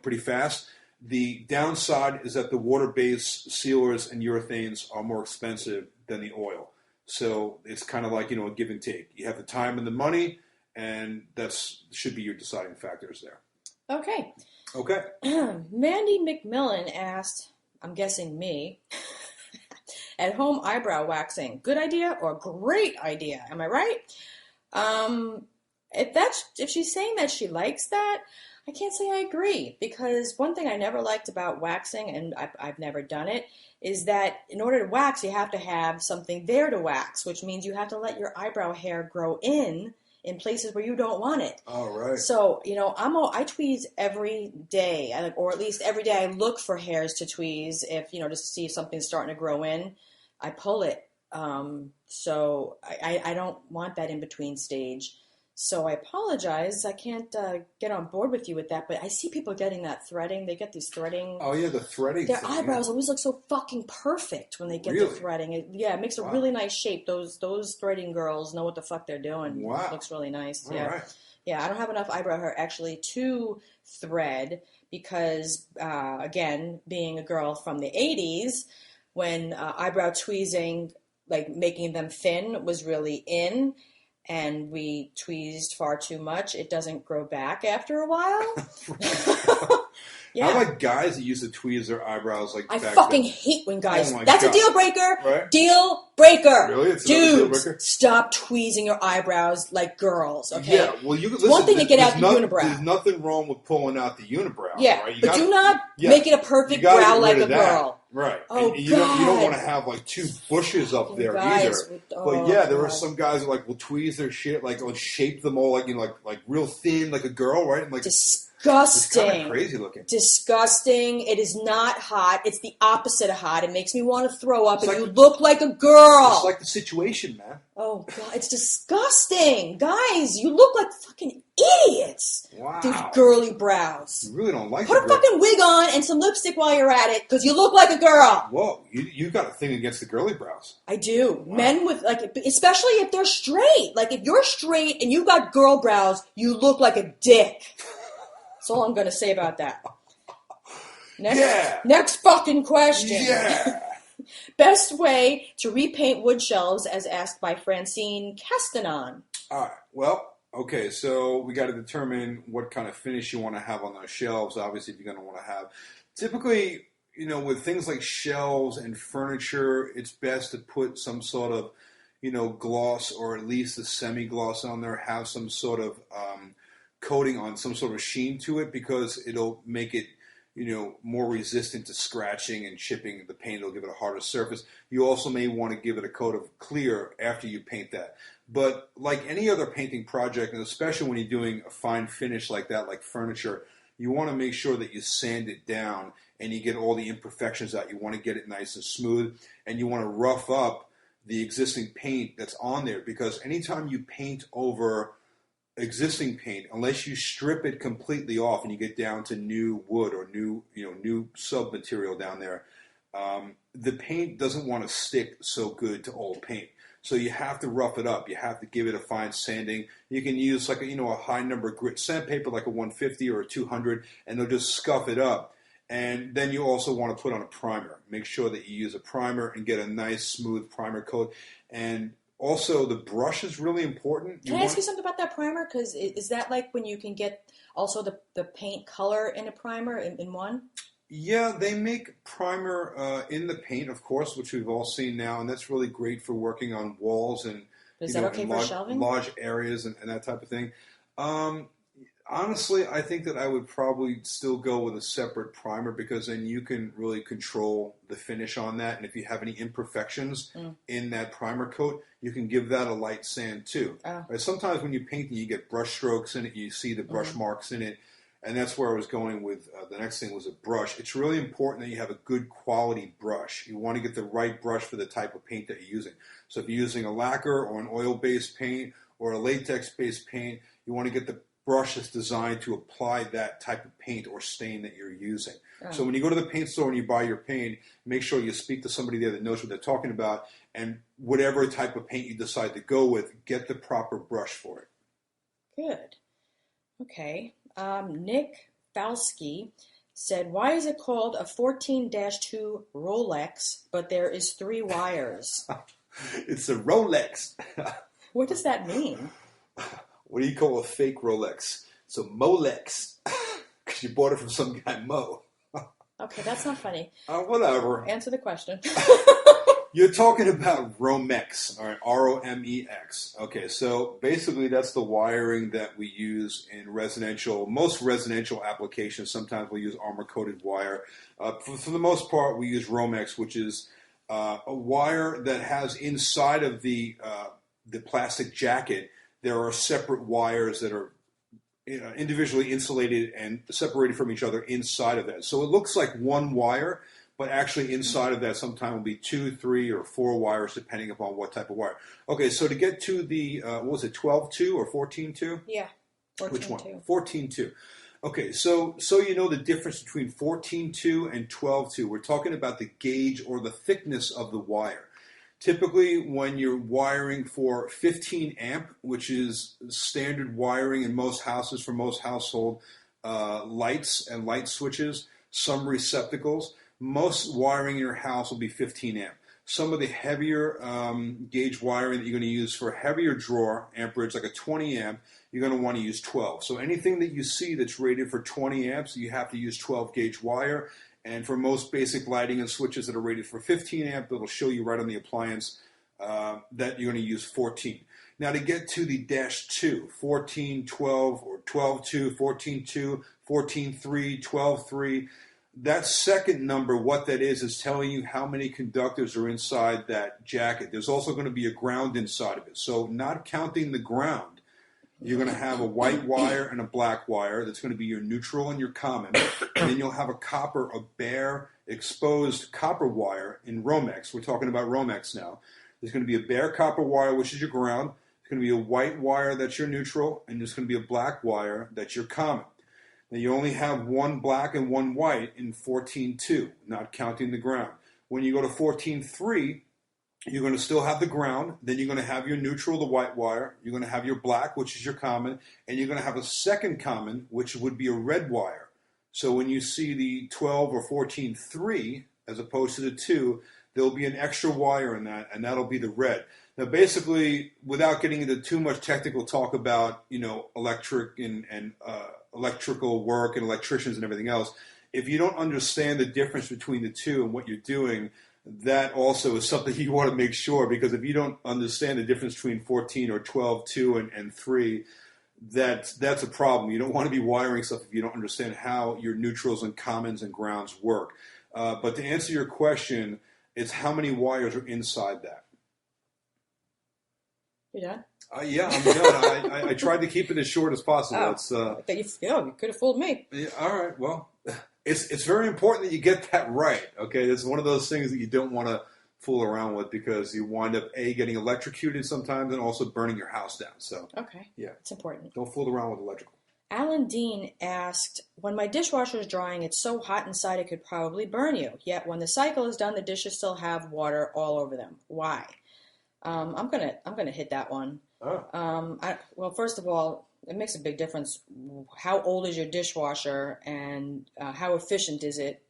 pretty fast. The downside is that the water base sealers and urethanes are more expensive than the oil. So it's kind of like, a give and take. You have the time and the money, and should be your deciding factors there. Okay. Okay. Mandy McMillan asked, I'm guessing me, at home eyebrow waxing, good idea or great idea? Am I right? If she's saying that she likes that, I can't say I agree, because one thing I never liked about waxing, and I've never done it, is that in order to wax, you have to have something there to wax, which means you have to let your eyebrow hair grow in places where you don't want it. All right. So, I tweeze every day, or at least every day I look for hairs to tweeze if, just to see if something's starting to grow in. I pull it. So I don't want that in-between stage. So I apologize. I can't get on board with you with that, but I see people getting that threading. They get these threading. Oh, yeah, the threading. Their eyebrows always look so fucking perfect when they get the threading. It makes a really nice shape. Those threading girls know what the fuck they're doing. Wow. It looks really nice. All right. Yeah, I don't have enough eyebrow hair actually to thread because, again, being a girl from the 80s, when eyebrow tweezing, like making them thin, was really in, and we tweezed far too much, it doesn't grow back after a while. Yeah. How about guys that used to tweeze their eyebrows like I back fucking then? hate when guys... Oh That's God. a deal breaker. Right? Deal breaker. Really? It's Dudes, deal breaker? stop tweezing your eyebrows like girls, okay? Yeah, well, you can listen. One thing to get out the unibrow. There's nothing wrong with pulling out the unibrow. Yeah, right? but do not make it a perfect brow like a girl. Right. Oh, and you God. don't want to have like two bushes up there either. But yeah, there are some guys who will tweeze their shit, shape them all like real thin, like a girl, right? And disgusting. It's kind of crazy looking. Disgusting. It is not hot. It's the opposite of hot. It makes me want to throw up, and you look like a girl. It's like the situation, man. Oh, God. It's disgusting. Guys, you look like fucking idiots. Wow. These girly brows. You really don't like Put a fucking wig on and some lipstick while you're at it, because you look like a girl. Whoa. You got a thing against the girly brows. I do. Wow. Men with, especially if they're straight. Like, if you're straight and you got girl brows, you look like a dick. That's all I'm going to say about that. Next fucking question. Yeah. Best way to repaint wood shelves, as asked by Francine Castanon. All right. Well, okay. So we got to determine what kind of finish you want to have on those shelves. Obviously, if you're going to want to have. Typically, with things like shelves and furniture, it's best to put some sort of, gloss or at least a semi-gloss on there. Have some sort of coating on, some sort of sheen to it, because it'll make it more resistant to scratching and chipping. The paint will give it a harder surface. You also may want to give it a coat of clear after you paint that. But like any other painting project, and especially when you're doing a fine finish like that, like furniture, you want to make sure that you sand it down and you get all the imperfections out. You want to get it nice and smooth, and you want to rough up the existing paint that's on there, because anytime you paint over existing paint, unless you strip it completely off and you get down to new wood or new sub material down there, the paint doesn't want to stick so good to old paint. So you have to rough it up. You have to give it a fine sanding. You can use a high number grit sandpaper, like a 150 or a 200, and they'll just scuff it up. And then you also want to put on a primer. Make sure that you use a primer and get a nice smooth primer coat. And also, the brush is really important. Can I ask you something about that primer? Because is that like when you can get also the paint color in a primer in one? Yeah, they make primer in the paint, of course, which we've all seen now, and that's really great for working on walls and is that okay for shelving? Large areas and that type of thing. Honestly, I think that I would probably still go with a separate primer, because then you can really control the finish on that. And if you have any imperfections in that primer coat, you can give that a light sand too. Oh. Right? Sometimes when you paint, you get brush strokes in it, you see the brush marks in it. And that's where I was going with the next thing was a brush. It's really important that you have a good quality brush. You want to get the right brush for the type of paint that you're using. So if you're using a lacquer or an oil-based paint or a latex-based paint, you want to get the brush that's designed to apply that type of paint or stain that you're using. Oh. So when you go to the paint store and you buy your paint, make sure you speak to somebody there that knows what they're talking about, and whatever type of paint you decide to go with, get the proper brush for it. Good. Okay. Nick Falsky said, why is it called a 14-2 Rolex, but there is 3 wires? It's a Rolex. What does that mean? What do you call a fake Rolex? It's a Molex. Because you bought it from some guy, Mo. Okay, that's not funny. Whatever. Answer the question. You're talking about romex, all right, R-O-M-E-X. Okay, so basically that's the wiring that we use in most residential applications. Sometimes we'll use armor-coated wire. For the most part, we use romex, which is a wire that has inside of the plastic jacket, there are separate wires that are individually insulated and separated from each other inside of that. So it looks like one wire, but actually inside of that sometimes will be 2, 3, or 4 wires depending upon what type of wire. Okay, so to get to the, what was it, 12-2 or 14-2? Yeah, 14-2. Which one? 14-2. Okay, so you know the difference between 14-2 and 12-2. We're talking about the gauge or the thickness of the wire. Typically, when you're wiring for 15 amp, which is standard wiring in most houses for most household lights and light switches, some receptacles, most wiring in your house will be 15 amp. Some of the heavier gauge wiring that you're going to use for heavier draw amperage, like a 20 amp, you're going to want to use 12. So anything that you see that's rated for 20 amps, you have to use 12 gauge wire. And for most basic lighting and switches that are rated for 15 amp, it'll show you right on the appliance that you're going to use 14. Now to get to the -2, 14, 12, or 12-2, 14-2, 14-3, 12-3, that second number, what that is telling you how many conductors are inside that jacket. There's also going to be a ground inside of it. So not counting the ground, you're going to have a white wire and a black wire. That's going to be your neutral and your common. And then you'll have a bare, exposed copper wire in romex. We're talking about romex now. There's going to be a bare copper wire, which is your ground. There's going to be a white wire that's your neutral. And there's going to be a black wire that's your common. Now, you only have one black and one white in 14-2, not counting the ground. When you go to 14-3, you're going to still have the ground. Then you're going to have your neutral, the white wire. You're going to have your black, which is your common. And you're going to have a second common, which would be a red wire. So when you see the 12 or 14-3, as opposed to the 2, there'll be an extra wire in that, and that'll be the red. Now, basically, without getting into too much technical talk about, electric and electrical work and electricians and everything else, if you don't understand the difference between the two and what you're doing, that also is something you want to make sure, because if you don't understand the difference between 14 or 12-2 and 3, that's a problem. You don't want to be wiring stuff if you don't understand how your neutrals and commons and grounds work. But to answer your question, it's how many wires are inside that. You done? Yeah, I'm done. I tried to keep it as short as possible. Oh, you could have fooled me. Yeah, all right, well, it's very important that you get that right, okay? It's one of those things that you don't want to fool around with, because you wind up, getting electrocuted sometimes and also burning your house down. So, okay, yeah, it's important. Don't fool around with electrical. Alan Dean asked, when my dishwasher is drying, it's so hot inside it could probably burn you. Yet when the cycle is done, the dishes still have water all over them. Why? I'm gonna hit that one. Oh. Well, first of all, it makes a big difference. How old is your dishwasher, and how efficient is it,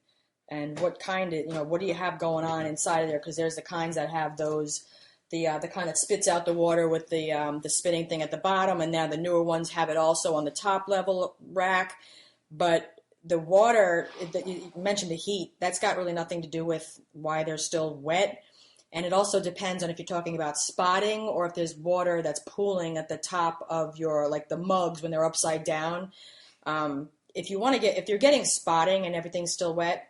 and what kind of, what do you have going on inside of there? Because there's the kinds that have those, the kind that spits out the water with the spitting thing at the bottom, and now the newer ones have it also on the top level rack. But the water that you mentioned, the heat, that's got really nothing to do with why they're still wet. And it also depends on if you're talking about spotting or if there's water that's pooling at the top of your, like the mugs when they're upside down. If you're getting spotting and everything's still wet,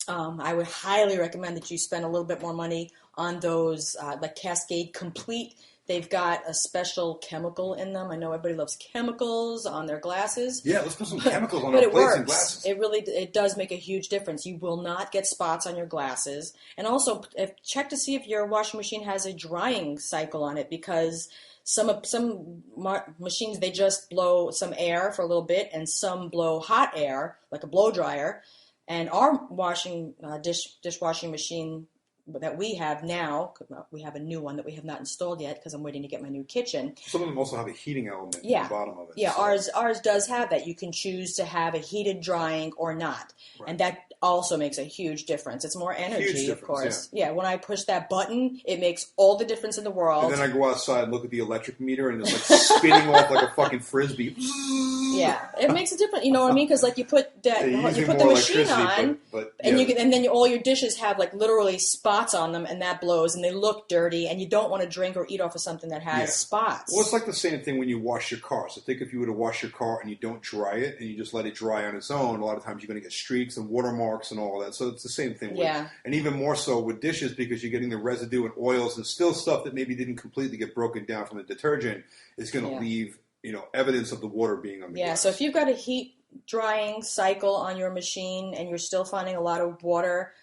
I would highly recommend that you spend a little bit more money on those like Cascade Complete They've got a special chemical in them. I know everybody loves chemicals on their glasses. Yeah, let's put some chemicals on our plates and glasses. It does make a huge difference. You will not get spots on your glasses. And also, check to see if your washing machine has a drying cycle on it, because some machines, they just blow some air for a little bit, and some blow hot air, like a blow dryer. And our dishwashing machine that we have now, we have a new one that we have not installed yet because I'm waiting to get my new kitchen. Some of them also have a heating element at the bottom of it. Yeah, so. Ours does have that. You can choose to have a heated drying or not. Right. And that also makes a huge difference. It's more energy, of course. Yeah, when I push that button, it makes all the difference in the world. And then I go outside and look at the electric meter, and it's like spinning off like a fucking frisbee. Yeah, it makes a difference. You know what I mean? Because like you put the machine on, and then all your dishes have like literally spots on them, and that blows, and they look dirty, and you don't want to drink or eat off of something that has spots. Well, it's like the same thing when you wash your car. So think if you were to wash your car and you don't dry it, and you just let it dry on its own, a lot of times you're going to get streaks and watermarks and all of that. So it's the same thing. And even more so with dishes, because you're getting the residue and oils and still stuff that maybe didn't completely get broken down from the detergent is going to leave, evidence of the water being on the glass. So if you've got a heat drying cycle on your machine and you're still finding a lot of water,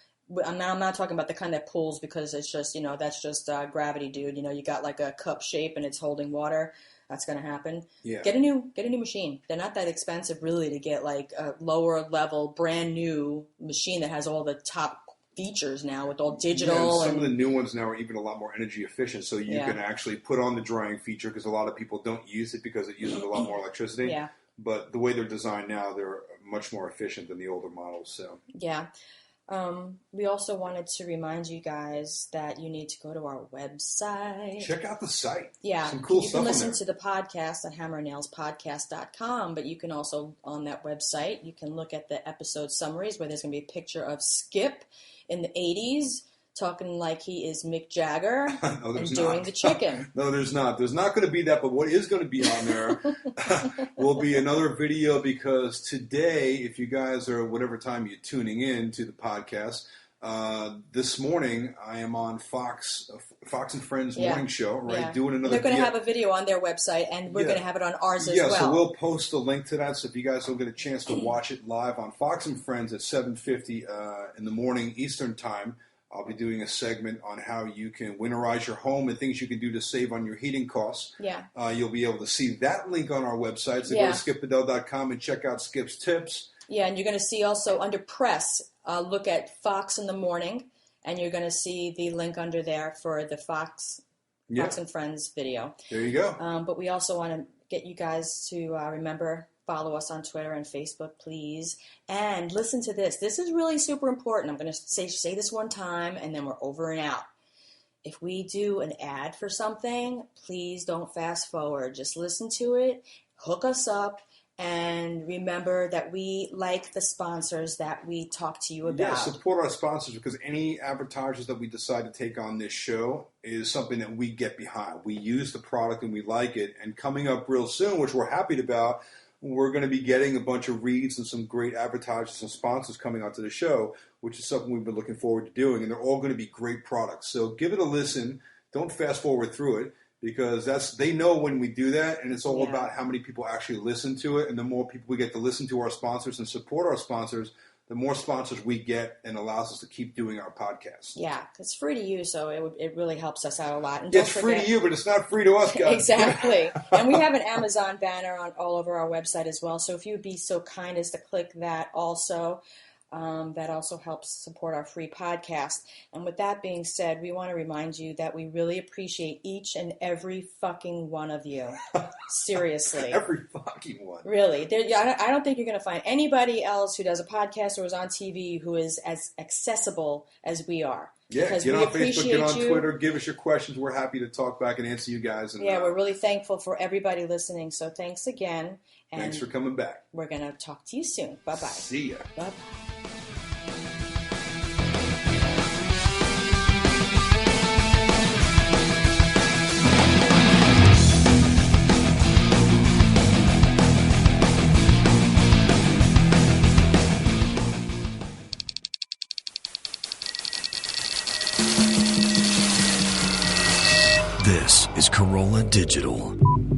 I'm not talking about the kind that pools, because it's just, that's just gravity, dude. You got like a cup shape and it's holding water. That's going to happen. Yeah. Get a new machine. They're not that expensive really to get like a lower level, brand new machine that has all the top features now with all digital. Yeah, some of the new ones now are even a lot more energy efficient. So you can actually put on the drying feature, because a lot of people don't use it because it uses a lot more electricity. Yeah. But the way they're designed now, they're much more efficient than the older models. So yeah. We also wanted to remind you guys that you need to go to our website. Check out the site. Yeah. Some cool stuff on there. You can listen to the podcast at hammernailspodcast.com, but you can also, on that website, you can look at the episode summaries where there's going to be a picture of Skip in the 80s talking like he is Mick Jagger and doing the chicken. No, there's not. There's not going to be that, but what is going to be on there will be another video, because today, if you guys are, whatever time you're tuning in to the podcast, this morning I am on Fox and Friends morning show, right? Doing another. They're going to have a video on their website, and we're going to have it on ours as well. Yeah, so we'll post a link to that, so if you guys don't get a chance to watch it live on Fox and Friends at 7:50 in the morning Eastern time, I'll be doing a segment on how you can winterize your home and things you can do to save on your heating costs. Yeah. You'll be able to see that link on our website. So go to skipbedell.com and check out Skip's tips. Yeah, and you're going to see also under press, look at Fox in the Morning, and you're going to see the link under there for the Fox and Friends video. There you go. But we also want to get you guys to remember, follow us on Twitter and Facebook, please. And listen to this. This is really super important. I'm going to say this one time, and then we're over and out. If we do an ad for something, please don't fast forward. Just listen to it, hook us up, and remember that we like the sponsors that we talk to you about. Yeah, support our sponsors, because any advertisers that we decide to take on this show is something that we get behind. We use the product and we like it. And coming up real soon, which we're happy about, we're going to be getting a bunch of reads and some great advertisers and sponsors coming onto the show, which is something we've been looking forward to doing. And they're all going to be great products. So give it a listen. Don't fast forward through it, because they know when we do that, and it's all about how many people actually listen to it. And the more people we get to listen to our sponsors and support our sponsors, the more sponsors we get, and allows us to keep doing our podcast. Yeah, it's free to you, so it really helps us out a lot. And it's free to you, but it's not free to us, guys. Exactly. And we have an Amazon banner on all over our website as well, so if you would be so kind as to click that also. That also helps support our free podcast. And with that being said, we want to remind you that we really appreciate each and every fucking one of you. Seriously. Every fucking one. Really. I don't think you're going to find anybody else who does a podcast or is on TV who is as accessible as we are. Yeah, get on Facebook, get on Twitter, give us your questions. We're happy to talk back and answer you guys. And, we're really thankful for everybody listening. So thanks again. And thanks for coming back. We're going to talk to you soon. Bye-bye. See ya. Bye-bye. This is Corolla Digital.